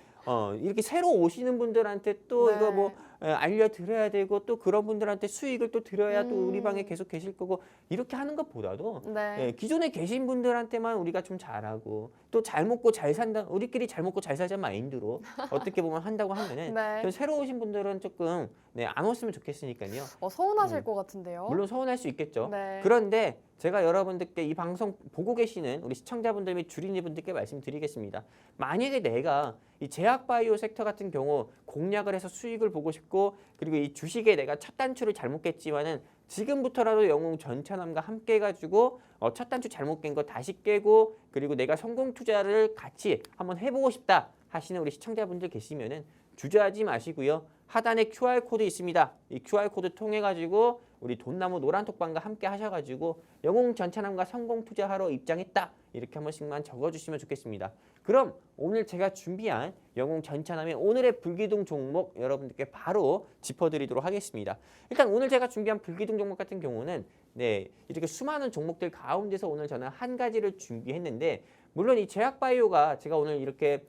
이렇게 새로 오시는 분들한테 또 네. 이거 뭐 알려드려야 되고 또 그런 분들한테 수익을 또 드려야 또 우리 방에 음. 계속 계실 거고 이렇게 하는 것보다도 네. 기존에 계신 분들한테만 우리가 좀 잘하고 또 잘 먹고 잘 산다 우리끼리 잘 먹고 잘 살자 마인드로 어떻게 보면 한다고 하면은 네. 좀 새로 오신 분들은 조금 안 왔으면 좋겠으니까요. 서운하실 것 같은데요. 물론 서운할 수 있겠죠. 네. 그런데 제가 여러분들께 이 방송 보고 계시는 우리 시청자분들 및 주린이분들께 말씀드리겠습니다. 만약에 내가 이 제약바이오 섹터 같은 경우 공략을 해서 수익을 보고 싶고 그리고 이 주식에 내가 첫 단추를 잘못 깼지만은 지금부터라도 영웅 전천함과 함께 해가지고 첫 단추 잘못 깬 거 다시 깨고 그리고 내가 성공 투자를 같이 한번 해보고 싶다 하시는 우리 시청자분들 계시면은 주저하지 마시고요. 하단에 QR코드 있습니다. 이 QR코드 통해 가지고 우리 돈나무 노란톡방과 함께 하셔가지고 영웅 전천함과 성공 투자하러 입장했다 이렇게 한 번씩만 적어주시면 좋겠습니다. 그럼 오늘 제가 준비한 영웅 전천함의 오늘의 불기둥 종목 여러분들께 바로 짚어드리도록 하겠습니다. 일단 오늘 제가 준비한 불기둥 종목 같은 경우는 이렇게 수많은 종목들 가운데서 오늘 저는 한 가지를 준비했는데 물론 이 제약바이오가 제가 오늘 이렇게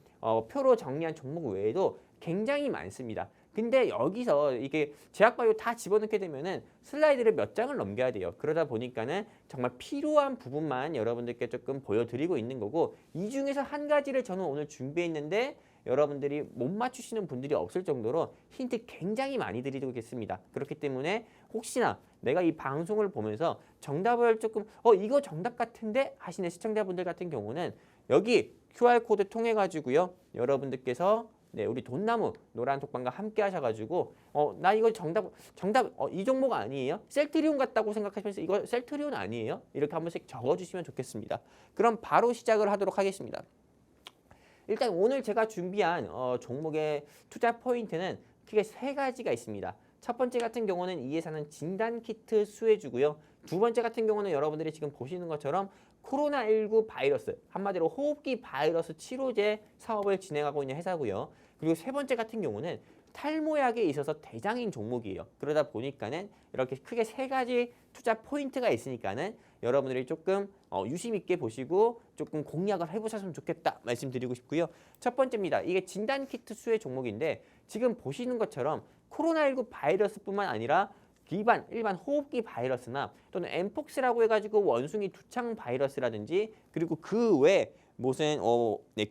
표로 정리한 종목 외에도 굉장히 많습니다. 근데 여기서 이게 제약바이오 다 집어넣게 되면은 슬라이드를 몇 장을 넘겨야 돼요. 그러다 보니까는 정말 필요한 부분만 여러분들께 조금 보여드리고 있는 거고 이 중에서 한 가지를 저는 오늘 준비했는데 여러분들이 못 맞추시는 분들이 없을 정도로 힌트 굉장히 많이 드리겠습니다. 그렇기 때문에 혹시나 내가 이 방송을 보면서 정답을 조금 이거 정답 같은데 하시는 시청자분들 같은 경우는 여기 QR코드 통해 가지고요. 여러분들께서 우리 돈나무 노란톡방과 함께 하셔가지고 나 이거 정답 이 종목 아니에요? 셀트리온 같다고 생각하시면서 이거 셀트리온 아니에요? 이렇게 한 번씩 적어주시면 좋겠습니다. 그럼 바로 시작을 하도록 하겠습니다. 일단 오늘 제가 준비한 종목의 투자 포인트는 크게 세 가지가 있습니다. 첫 번째 같은 경우는 이 회사는 진단키트 수혜주고요. 두 번째 같은 경우는 여러분들이 지금 보시는 것처럼 코로나19 바이러스, 한마디로 호흡기 바이러스 치료제 사업을 진행하고 있는 회사고요. 그리고 세 번째 같은 경우는 탈모약에 있어서 대장인 종목이에요. 그러다 보니까는 이렇게 크게 세 가지 투자 포인트가 있으니까는 여러분들이 조금 유심 있게 보시고 조금 공략을 해보셨으면 좋겠다 말씀드리고 싶고요. 첫 번째입니다. 이게 진단키트 수혜 종목인데 지금 보시는 것처럼 코로나19 바이러스뿐만 아니라 일반 호흡기 바이러스나 또는 엠폭스라고 해가지고 원숭이 두창 바이러스라든지 그리고 그 외 무슨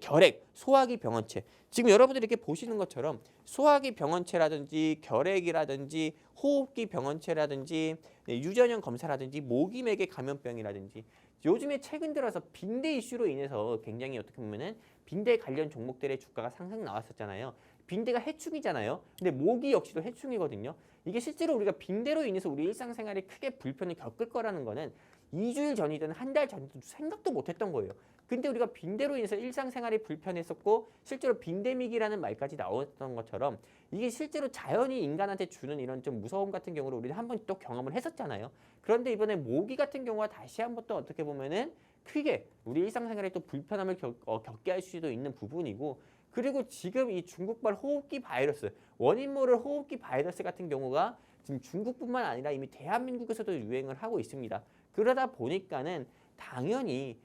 결핵, 소화기 병원체 지금 여러분들이 이렇게 보시는 것처럼 소화기 병원체라든지 결핵이라든지 호흡기 병원체라든지 유전형 검사라든지 모기맥의 감염병이라든지 요즘에 최근 들어서 빈대 이슈로 인해서 굉장히 어떻게 보면은 빈대 관련 종목들의 주가가 상승 나왔었잖아요. 빈대가 해충이잖아요. 근데 모기 역시도 해충이거든요. 이게 실제로 우리가 빈대로 인해서 우리 일상생활에 크게 불편을 겪을 거라는 거는 2주일 전이든 한 달 전이든 생각도 못했던 거예요. 근데 우리가 빈대로 인해서 일상생활이 불편했었고 실제로 빈데믹이라는 말까지 나왔던 것처럼 이게 실제로 자연이 인간한테 주는 이런 좀 무서움 같은 경우를 우리는 한 번 또 경험을 했었잖아요. 그런데 이번에 모기 같은 경우가 다시 한번 또 어떻게 보면은 크게 우리 일상생활에 또 불편함을 겪게 할 수도 있는 부분이고 그리고 지금 이 중국발 호흡기 바이러스, 원인 모를 호흡기 바이러스 같은 경우가 지금 중국뿐만 아니라 이미 대한민국에서도 유행을 하고 있습니다. 그러다 보니까는 당연히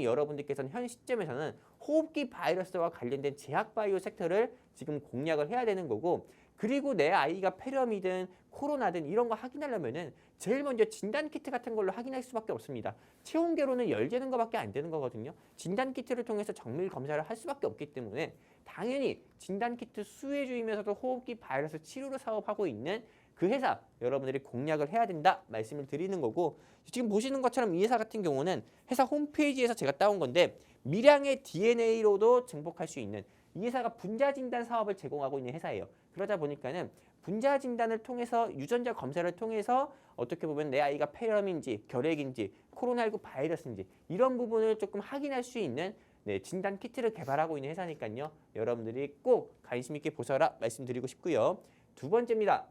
여러분들께서는 현 시점에서는 호흡기 바이러스와 관련된 제약바이오 섹터를 지금 공략을 해야 되는 거고 그리고 내 아이가 폐렴이든 코로나든 이런 거 확인하려면은 제일 먼저 진단키트 같은 걸로 확인할 수밖에 없습니다. 체온계로는 열 재는 것밖에 안 되는 거거든요. 진단키트를 통해서 정밀 검사를 할 수밖에 없기 때문에 당연히 진단키트 수혜주이면서도 호흡기 바이러스 치료를 사업하고 있는 그 회사 여러분들이 공략을 해야 된다 말씀을 드리는 거고 지금 보시는 것처럼 이 회사 같은 경우는 회사 홈페이지에서 제가 따온 건데 밀양의 DNA로도 증복할 수 있는 이 회사가 분자 진단 사업을 제공하고 있는 회사예요. 그러다 보니까는 분자 진단을 통해서 유전자 검사를 통해서 어떻게 보면 내 아이가 폐렴인지 결핵인지 코로나19 바이러스인지 이런 부분을 조금 확인할 수 있는 네, 진단 키트를 개발하고 있는 회사니까요. 여러분들이 꼭 관심 있게 보셔라 말씀드리고 싶고요. 두 번째입니다.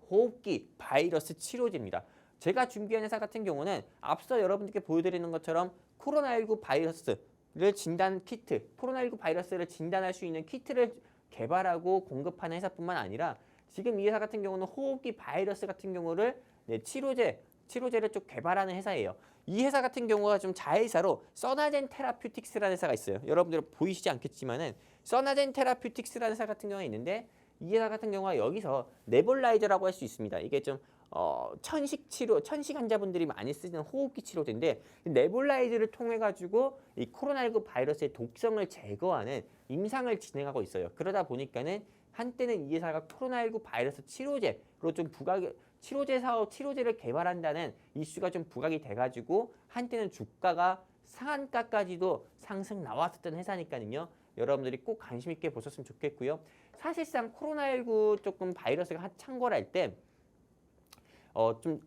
호흡기 바이러스 치료제입니다. 제가 준비한 회사 같은 경우는 앞서 여러분들께 보여드리는 것처럼 코로나19 바이러스를 진단 키트, 코로나19 바이러스를 진단할 수 있는 키트를 개발하고 공급하는 회사뿐만 아니라 지금 이 회사 같은 경우는 호흡기 바이러스 같은 경우를 네, 치료제를 좀 개발하는 회사예요. 이 회사 같은 경우가 좀 자회사로 써나젠 테라퓨틱스라는 회사가 있어요. 여러분들 보이시지 않겠지만은 써나젠 테라퓨틱스라는 회사 같은 경우가 있는데 이 회사 같은 경우가 여기서 네볼라이저라고 할 수 있습니다. 이게 좀 천식 치료, 천식 환자분들이 많이 쓰는 호흡기 치료제인데 네볼라이저를 통해 가지고 이 코로나19 바이러스의 독성을 제거하는 임상을 진행하고 있어요. 그러다 보니까는 한때는 이 회사가 코로나19 바이러스 치료제로 좀 치료제 사업, 치료제를 개발한다는 이슈가 좀 부각이 돼가지고 한때는 주가가 상한가까지도 상승 나왔었던 회사니까요. 여러분들이 꼭 관심 있게 보셨으면 좋겠고요. 사실상 코로나19 조금 바이러스가 창궐할 때 좀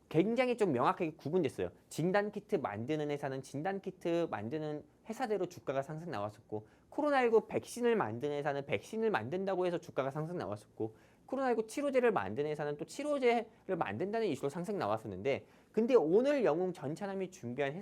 굉장히 좀 명확하게 구분됐어요. 진단키트 만드는 회사는 진단키트 만드는 회사대로 주가가 상승 나왔었고 코로나19 백신을 만드는 회사는 백신을 만든다고 해서 주가가 상승 나왔었고 코로나19 치료제를 만드는 회사는 또 치료제를 만든다는 이슈로 상승 나왔었는데 근데 오늘 영웅 전차남이 준비한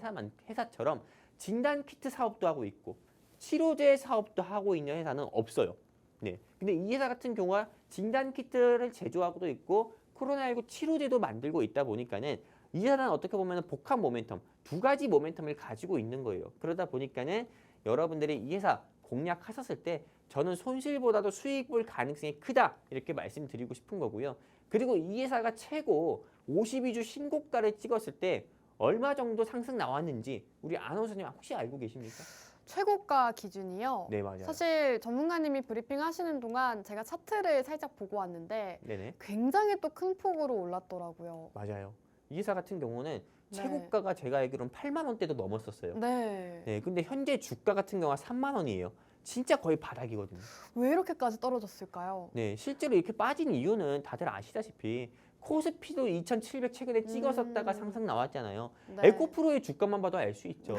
회사처럼 진단키트 사업도 하고 있고 치료제 사업도 하고 있는 회사는 없어요. 네. 근데 이 회사 같은 경우가 진단키트를 제조하고도 있고 코로나19 치료제도 만들고 있다 보니까는 이 회사는 어떻게 보면 복합 모멘텀, 두 가지 모멘텀을 가지고 있는 거예요. 그러다 보니까는 여러분들이 이 회사 공략하셨을 때 저는 손실보다도 수익 볼 가능성이 크다 이렇게 말씀드리고 싶은 거고요. 그리고 이 회사가 최고 52주 신고가를 찍었을 때 얼마 정도 상승 나왔는지 우리 아나운서님 혹시 알고 계십니까? 최고가 기준이요. 네, 맞아요. 사실 전문가님이 브리핑 하시는 동안 제가 차트를 살짝 보고 왔는데 네네. 굉장히 또 큰 폭으로 올랐더라고요. 맞아요. 이 회사 같은 경우는 네. 최고가가 제가 알기로는 8만 원대도 넘었었어요. 네. 네, 근데 현재 주가 같은 경우가 3만 원이에요. 진짜 거의 바닥이거든요. 왜 이렇게까지 떨어졌을까요? 네, 실제로 이렇게 빠진 이유는 다들 아시다시피 코스피도 2,700 최근에 찍었었다가 상승 나왔잖아요. 네. 에코프로의 주가만 봐도 알 수 있죠.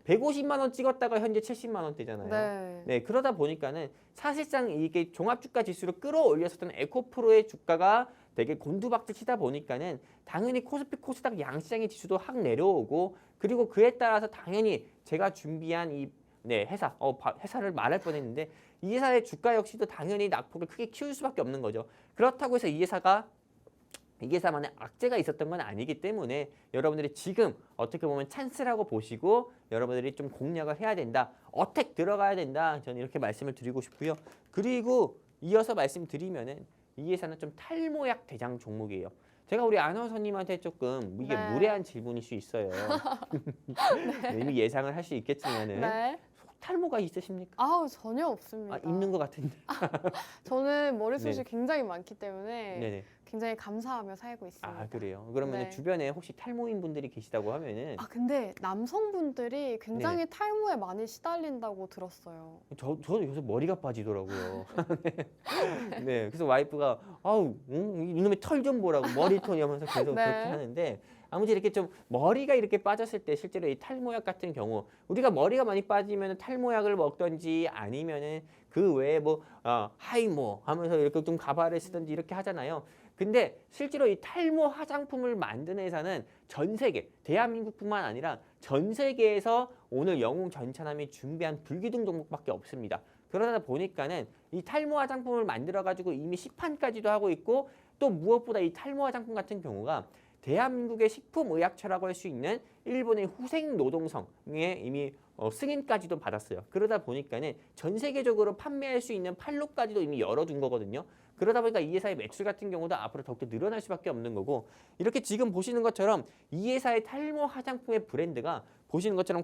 150만 원 찍었다가 현재 70만 원대잖아요. 네. 네, 그러다 보니까는 사실상 이게 종합주가 지수를 끌어올렸었던 에코프로의 주가가 되게 곤두박질 치다 보니까는 당연히 코스피, 코스닥 양시장의 지수도 확 내려오고 그리고 그에 따라서 당연히 제가 준비한 이 회사를 말할 뻔했는데 이 회사의 주가 역시도 당연히 낙폭을 크게 키울 수밖에 없는 거죠. 그렇다고 해서 이 회사만의 악재가 있었던 건 아니기 때문에 여러분들이 지금 어떻게 보면 찬스라고 보시고 여러분들이 좀 공략을 해야 된다. 어택 들어가야 된다. 저는 이렇게 말씀을 드리고 싶고요. 그리고 이어서 말씀드리면은 이 회사는 좀 탈모약 대장 종목이에요. 제가 우리 아나운서님한테 조금 이게 네. 무례한 질문일 수 있어요. 네. 이미 예상을 할 수 있겠지만은 네. 탈모가 있으십니까? 아우 전혀 없습니다. 아, 있는 것 같은데. 저는 머리숱이 네. 굉장히 많기 때문에 네네. 굉장히 감사하며 살고 있습니다. 아, 그래요. 그러면 네. 주변에 혹시 탈모인 분들이 계시다고 하면은 근데 남성분들이 굉장히 탈모에 많이 시달린다고 들었어요. 저도 요새 머리가 빠지더라고요. 네, 그래서 와이프가 아우 이놈의 털 좀 보라고 머리톤이 하면서 계속 네. 그렇게 하는데 아무튼 이렇게 좀 머리가 이렇게 빠졌을 때 실제로 이 탈모약 같은 경우 우리가 머리가 많이 빠지면 탈모약을 먹던지 아니면은 그 외에 뭐 하이모 하면서 이렇게 좀 가발을 쓰든지 이렇게 하잖아요. 근데 실제로 이 탈모 화장품을 만드는 회사는 전 세계, 대한민국뿐만 아니라 전 세계에서 오늘 영웅 전차남이 준비한 불기둥 종목밖에 없습니다. 그러다 보니까는 이 탈모 화장품을 만들어 가지고 이미 시판까지도 하고 있고 또 무엇보다 이 탈모 화장품 같은 경우가 대한민국의 식품의약처라고 할 수 있는 일본의 후생노동성에 이미 승인까지도 받았어요. 그러다 보니까는 전 세계적으로 판매할 수 있는 판로까지도 이미 열어둔 거거든요. 그러다 보니까 이 회사의 매출 같은 경우도 앞으로 더욱더 늘어날 수밖에 없는 거고 이렇게 지금 보시는 것처럼 이 회사의 탈모 화장품의 브랜드가 보시는 것처럼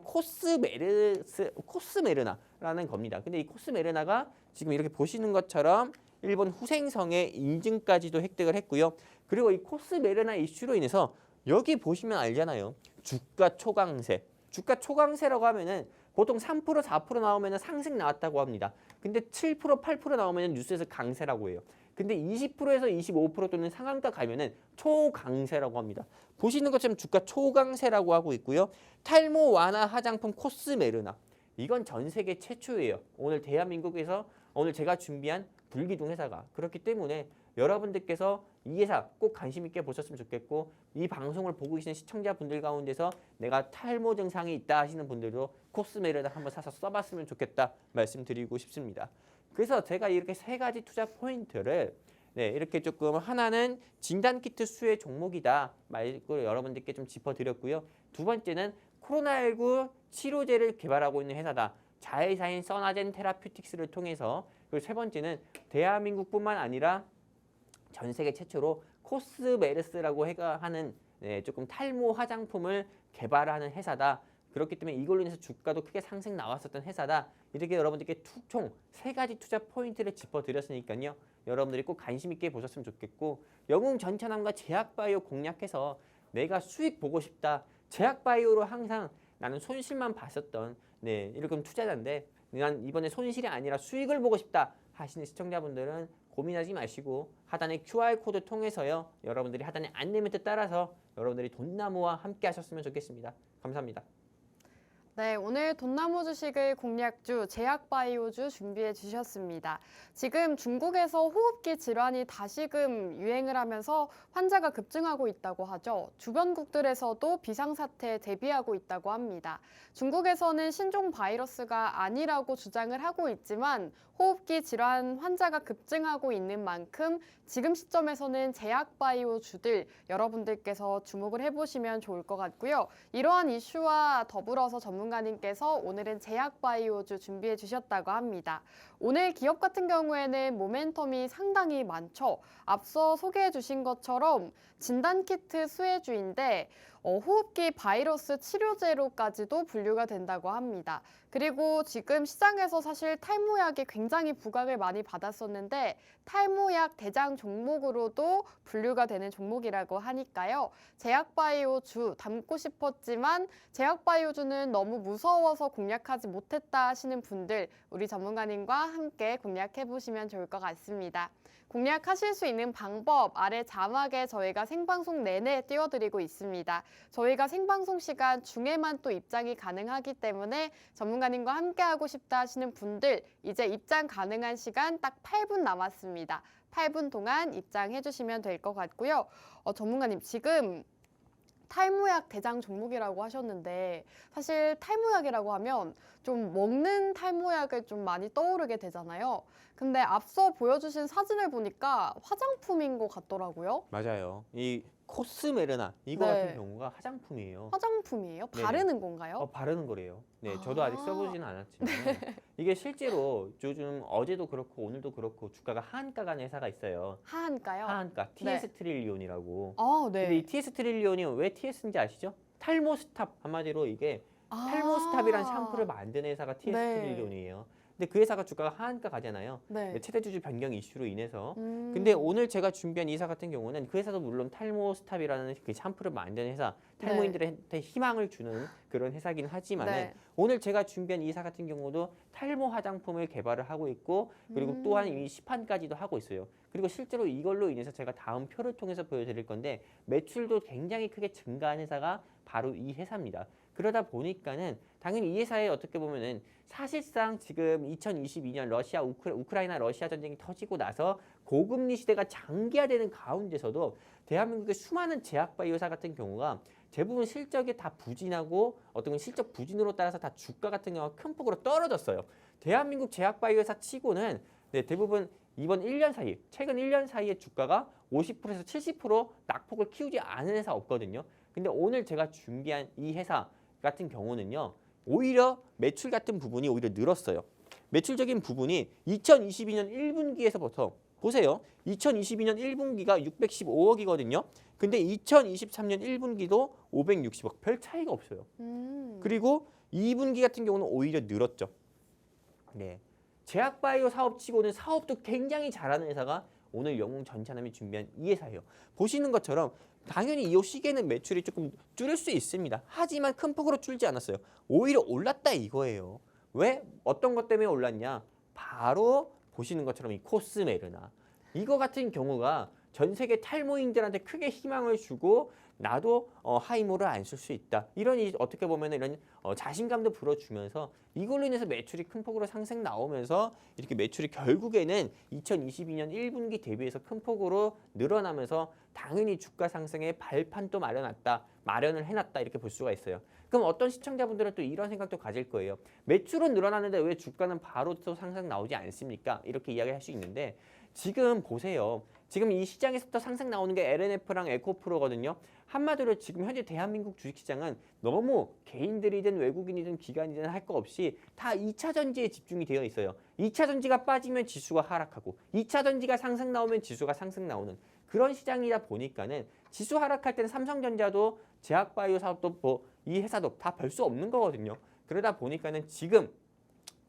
코스메르나라는 겁니다. 근데 이 코스메르나가 지금 이렇게 보시는 것처럼 일본 후생성의 인증까지도 획득을 했고요. 그리고 이 코스메르나 이슈로 인해서 여기 보시면 알잖아요. 주가 초강세. 주가 초강세라고 하면은 보통 3% 4% 나오면 상승 나왔다고 합니다. 근데 7% 8% 나오면 뉴스에서 강세라고 해요. 근데 20%에서 25% 또는 상한가 가면은 초강세라고 합니다. 보시는 것처럼 주가 초강세라고 하고 있고요. 탈모 완화 화장품 코스메르나. 이건 전 세계 최초예요. 오늘 대한민국에서 오늘 제가 준비한 불기둥 회사가 그렇기 때문에 여러분들께서 이 회사 꼭 관심 있게 보셨으면 좋겠고 이 방송을 보고 계시는 시청자분들 가운데서 내가 탈모 증상이 있다 하시는 분들도 코스메를 한번 사서 써봤으면 좋겠다 말씀드리고 싶습니다. 그래서 제가 이렇게 세 가지 투자 포인트를 이렇게 조금 하나는 진단키트 수혜 종목이다 말고 여러분들께 좀 짚어드렸고요. 두 번째는 코로나19 치료제를 개발하고 있는 회사다. 자회사인 써나젠 테라퓨틱스를 통해서 그리고 세 번째는 대한민국뿐만 아니라 전 세계 최초로 코스메르스라고 하는 조금 탈모 화장품을 개발하는 회사다. 그렇기 때문에 이걸로 인해서 주가도 크게 상승 나왔었던 회사다. 이렇게 여러분들께 총 세 가지 투자 포인트를 짚어드렸으니까요. 여러분들이 꼭 관심 있게 보셨으면 좋겠고 영웅 전천암과 제약바이오 공략해서 내가 수익 보고 싶다. 제약바이오로 항상 나는 손실만 봤었던 이렇게 투자자인데 난 이번에 손실이 아니라 수익을 보고 싶다 하시는 시청자분들은 고민하지 마시고 하단의 QR코드 통해서요. 여러분들이 하단의 안내 멘트 따라서 여러분들이 돈나무와 함께 하셨으면 좋겠습니다. 감사합니다. 네, 오늘 돈나무 주식을 공략주, 제약바이오주 준비해 주셨습니다. 지금 중국에서 호흡기 질환이 다시금 유행을 하면서 환자가 급증하고 있다고 하죠. 주변국들에서도 비상사태에 대비하고 있다고 합니다. 중국에서는 신종 바이러스가 아니라고 주장을 하고 있지만 호흡기 질환 환자가 급증하고 있는 만큼 지금 시점에서는 제약바이오주들 여러분들께서 주목을 해보시면 좋을 것 같고요. 이러한 이슈와 더불어서 전문가님께서 오늘은 제약바이오주 준비해 주셨다고 합니다. 오늘 기업 같은 경우에는 모멘텀이 상당히 많죠. 앞서 소개해 주신 것처럼 진단키트 수혜주인데 호흡기 바이러스 치료제로까지도 분류가 된다고 합니다. 그리고 지금 시장에서 사실 탈모약이 굉장히 부각을 많이 받았었는데 탈모약 대장 종목으로도 분류가 되는 종목이라고 하니까요. 제약바이오주 담고 싶었지만 제약바이오주는 너무 무서워서 공략하지 못했다 하시는 분들 우리 전문가님과 함께 공략해 보시면 좋을 것 같습니다. 공략하실 수 있는 방법 아래 자막에 저희가 생방송 내내 띄워드리고 있습니다. 저희가 생방송 시간 중에만 또 입장이 가능하기 때문에 전문가님과 함께하고 싶다 하시는 분들 이제 입장 가능한 시간 딱 8분 남았습니다. 8분 동안 입장해 주시면 될 것 같고요. 전문가님 지금 탈모약 대장 종목이라고 하셨는데 사실 탈모약이라고 하면 좀 먹는 탈모약을 좀 많이 떠오르게 되잖아요. 근데 앞서 보여주신 사진을 보니까 화장품인 것 같더라고요. 맞아요. 이 코스메르나 이거 같은 경우가 화장품이에요. 화장품이에요? 네네. 바르는 건가요? 바르는 거래요. 저도 아직 써보지는 않았지만 이게 실제로 요즘 어제도 그렇고 오늘도 그렇고 주가가 하한가 간 회사가 있어요. 하한가요? 하한가 TS 트릴리온이라고. 네. 근데 이 TS 트릴리온이 왜 TS인지 아시죠? 탈모스탑 한마디로 이게 탈모스탑이라는 샴푸를 만드는 회사가 TS 트릴리온이에요. 근데 그 회사가 주가가 하한가 가잖아요. 최대 주주 변경 이슈로 인해서. 근데 오늘 제가 준비한 이 회사 같은 경우는 그 회사도 물론 탈모스탑이라는 그 샴푸를 만드는 회사, 탈모인들한테 희망을 주는 그런 회사긴 하지만은 오늘 제가 준비한 이 회사 같은 경우도 탈모 화장품을 개발을 하고 있고 그리고 또한 이미 시판까지도 하고 있어요. 그리고 실제로 이걸로 인해서 제가 다음 표를 통해서 보여드릴 건데 매출도 굉장히 크게 증가한 회사가 바로 이 회사입니다. 그러다 보니까는 당연히 이 회사에 어떻게 보면은 사실상 지금 2022년 우크라이나 러시아 전쟁이 터지고 나서 고금리 시대가 장기화되는 가운데서도 대한민국의 수많은 제약바이오 회사 같은 경우가 대부분 실적이 다 부진하고 어떤 실적 부진으로 따라서 다 주가 같은 경우가 큰 폭으로 떨어졌어요. 대한민국 제약바이오 회사 치고는 대부분 이번 1년 사이, 최근 1년 사이에 주가가 50%에서 70% 낙폭을 키우지 않은 회사 없거든요. 근데 오늘 제가 준비한 이 회사 같은 경우는요. 오히려 매출 같은 부분이 오히려 늘었어요. 매출적인 부분이 2022년 1분기에서부터 보세요. 2022년 1분기가 615억이거든요. 근데 2023년 1분기도 560억. 별 차이가 없어요. 그리고 2분기 같은 경우는 오히려 늘었죠. 제약바이오 사업치고는 사업도 굉장히 잘하는 회사가 오늘 영웅 전천함이 준비한 이 회사예요. 보시는 것처럼 당연히 이 시기에는 매출이 조금 줄일 수 있습니다. 하지만 큰 폭으로 줄지 않았어요. 오히려 올랐다 이거예요. 왜? 어떤 것 때문에 올랐냐? 바로 보시는 것처럼 이 코스메르나 이거 같은 경우가 전 세계 탈모인들한테 크게 희망을 주고 나도 하이모를 안 쓸 수 있다. 이런 어떻게 보면 이런 자신감도 불어주면서 이걸로 인해서 매출이 큰 폭으로 상승 나오면서 이렇게 매출이 결국에는 2022년 1분기 대비해서 큰 폭으로 늘어나면서 당연히 주가 상승의 발판도 마련을 해놨다 이렇게 볼 수가 있어요. 그럼 어떤 시청자분들은 또 이런 생각도 가질 거예요. 매출은 늘어나는데 왜 주가는 바로 또 상승 나오지 않습니까? 이렇게 이야기할 수 있는데 지금 보세요. 지금 이 시장에서부터 상승 나오는 게 LNF랑 에코프로거든요. 한마디로 지금 현재 대한민국 주식시장은 너무 개인들이든 외국인이든 기관이든 할 거 없이 다 2차 전지에 집중이 되어 있어요. 2차 전지가 빠지면 지수가 하락하고 2차 전지가 상승 나오면 지수가 상승 나오는 그런 시장이다 보니까는 지수 하락할 때는 삼성전자도 제약바이오 사업도 뭐 이 회사도 다 별 수 없는 거거든요. 그러다 보니까는 지금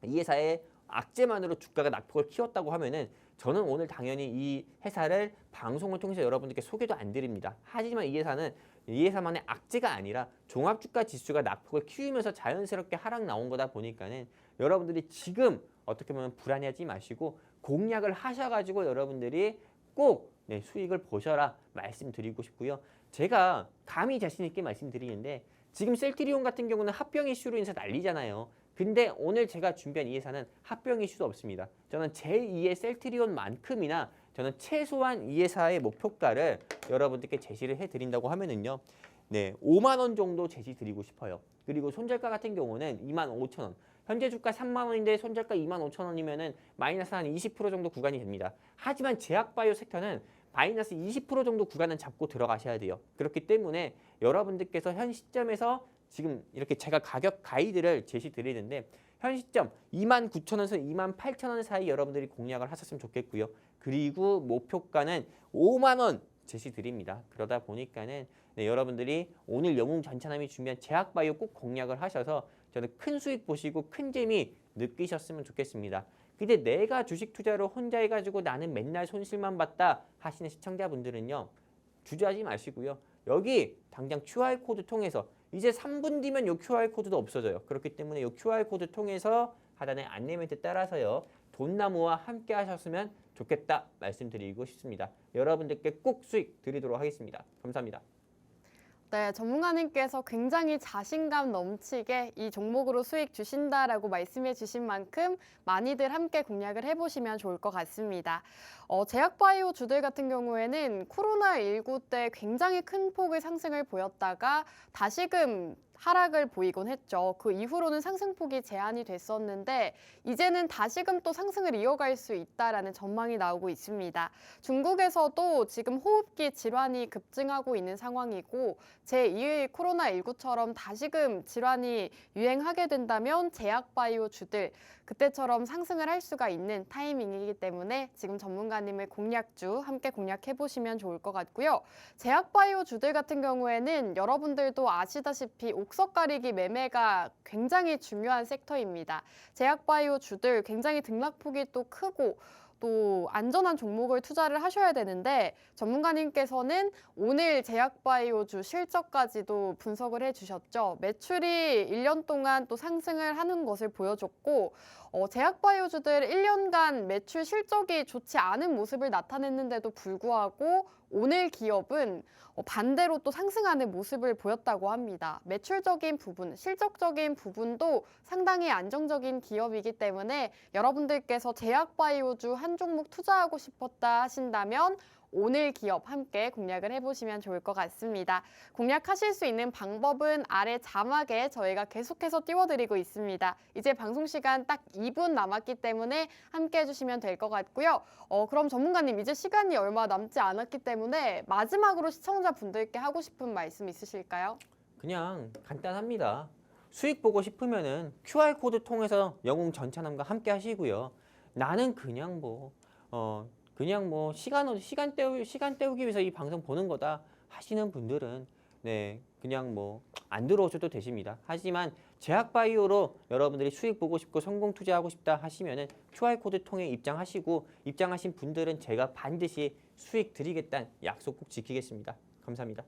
이 회사의 악재만으로 주가가 낙폭을 키웠다고 하면은 저는 오늘 당연히 이 회사를 방송을 통해서 여러분들께 소개도 안 드립니다. 하지만 이 회사만의 악재가 아니라 종합주가 지수가 낙폭을 키우면서 자연스럽게 하락 나온 거다 보니까는 여러분들이 지금 어떻게 보면 불안해하지 마시고 공략을 하셔가지고 여러분들이 꼭 수익을 보셔라 말씀드리고 싶고요. 제가 감히 자신 있게 말씀드리는데 지금 셀트리온 같은 경우는 합병 이슈로 인해서 난리잖아요. 근데 오늘 제가 준비한 이 회사는 합병 이슈도 없습니다. 저는 제2의 셀트리온만큼이나 저는 최소한 이 회사의 목표가를 여러분들께 제시를 해드린다고 하면은요. 5만 원 정도 제시 드리고 싶어요. 그리고 손절가 같은 경우는 2만 5천 원. 현재 주가 3만 원인데 손절가 2만 5천 원이면은 마이너스 한 20% 정도 구간이 됩니다. 하지만 제약바이오 섹터는 마이너스 20% 정도 구간은 잡고 들어가셔야 돼요. 그렇기 때문에 여러분들께서 현 시점에서 지금 이렇게 제가 가격 가이드를 제시 드리는데 현 시점 2만 9천 원에서 2만 8천 원 사이 여러분들이 공략을 하셨으면 좋겠고요. 그리고 목표가는 5만 원 제시 드립니다. 그러다 보니까는 여러분들이 오늘 영웅전차남이 준비한 제약바이오 꼭 공략을 하셔서 저는 큰 수익 보시고 큰 재미 느끼셨으면 좋겠습니다. 근데 내가 주식 투자를 혼자 해가지고 나는 맨날 손실만 봤다 하시는 시청자분들은요. 주저하지 마시고요. 여기 당장 QR코드 통해서 이제 3분 뒤면 이 QR코드도 없어져요. 그렇기 때문에 이 QR코드 통해서 하단의 안내 멘트 따라서요. 돈나무와 함께 하셨으면 좋겠다 말씀드리고 싶습니다. 여러분들께 꼭 수익 드리도록 하겠습니다. 감사합니다. 네, 전문가님께서 굉장히 자신감 넘치게 이 종목으로 수익 주신다라고 말씀해 주신 만큼 많이들 함께 공략을 해보시면 좋을 것 같습니다. 제약바이오 주들 같은 경우에는 코로나19 때 굉장히 큰 폭의 상승을 보였다가 다시금 하락을 보이곤 했죠. 그 이후로는 상승폭이 제한이 됐었는데 이제는 다시금 또 상승을 이어갈 수 있다라는 전망이 나오고 있습니다. 중국에서도 지금 호흡기 질환이 급증하고 있는 상황이고 제2의 코로나19처럼 다시금 질환이 유행하게 된다면 제약바이오 주들 그때처럼 상승을 할 수가 있는 타이밍이기 때문에 지금 전문가님의 공략주 함께 공략해보시면 좋을 것 같고요. 제약바이오 주들 같은 경우에는 여러분들도 아시다시피 옥석 가리기 매매가 굉장히 중요한 섹터입니다. 제약바이오 주들 굉장히 등락폭이 또 크고 또 안전한 종목을 투자를 하셔야 되는데 전문가님께서는 오늘 제약바이오주 실적까지도 분석을 해주셨죠. 매출이 1년 동안 또 상승을 하는 것을 보여줬고 제약바이오주들 1년간 매출 실적이 좋지 않은 모습을 나타냈는데도 불구하고 오늘 기업은 반대로 또 상승하는 모습을 보였다고 합니다. 매출적인 부분, 실적적인 부분도 상당히 안정적인 기업이기 때문에 여러분들께서 제약바이오주 한 종목 투자하고 싶었다 하신다면 오늘 기업 함께 공략을 해보시면 좋을 것 같습니다. 공략하실 수 있는 방법은 아래 자막에 저희가 계속해서 띄워드리고 있습니다. 이제 방송 시간 딱 2분 남았기 때문에 함께 해주시면 될 것 같고요. 그럼 전문가님 이제 시간이 얼마 남지 않았기 때문에 마지막으로 시청자분들께 하고 싶은 말씀 있으실까요? 그냥 간단합니다. 수익 보고 싶으면은 QR코드 통해서 영웅전차남과 함께 하시고요. 나는 그냥 시간 때우기 위해서 이 방송 보는 거다 하시는 분들은 그냥 안 들어오셔도 되십니다. 하지만 제약바이오로 여러분들이 수익 보고 싶고 성공 투자하고 싶다 하시면은 QR코드 통해 입장하신 분들은 제가 반드시 수익 드리겠다는 약속 꼭 지키겠습니다. 감사합니다.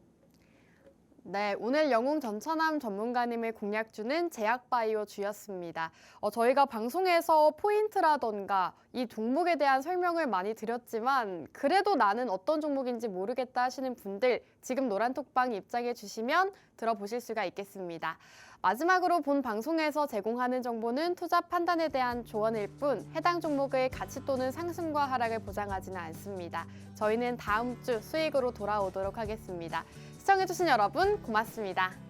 네, 오늘 영웅 전천함 전문가님의 공략주는 제약바이오주였습니다. 저희가 방송에서 포인트라던가 이 종목에 대한 설명을 많이 드렸지만 그래도 나는 어떤 종목인지 모르겠다 하시는 분들 지금 노란톡방 입장해 주시면 들어보실 수가 있겠습니다. 마지막으로 본 방송에서 제공하는 정보는 투자 판단에 대한 조언일 뿐 해당 종목의 가치 또는 상승과 하락을 보장하지는 않습니다. 저희는 다음 주 수익으로 돌아오도록 하겠습니다. 시청해주신 여러분 고맙습니다.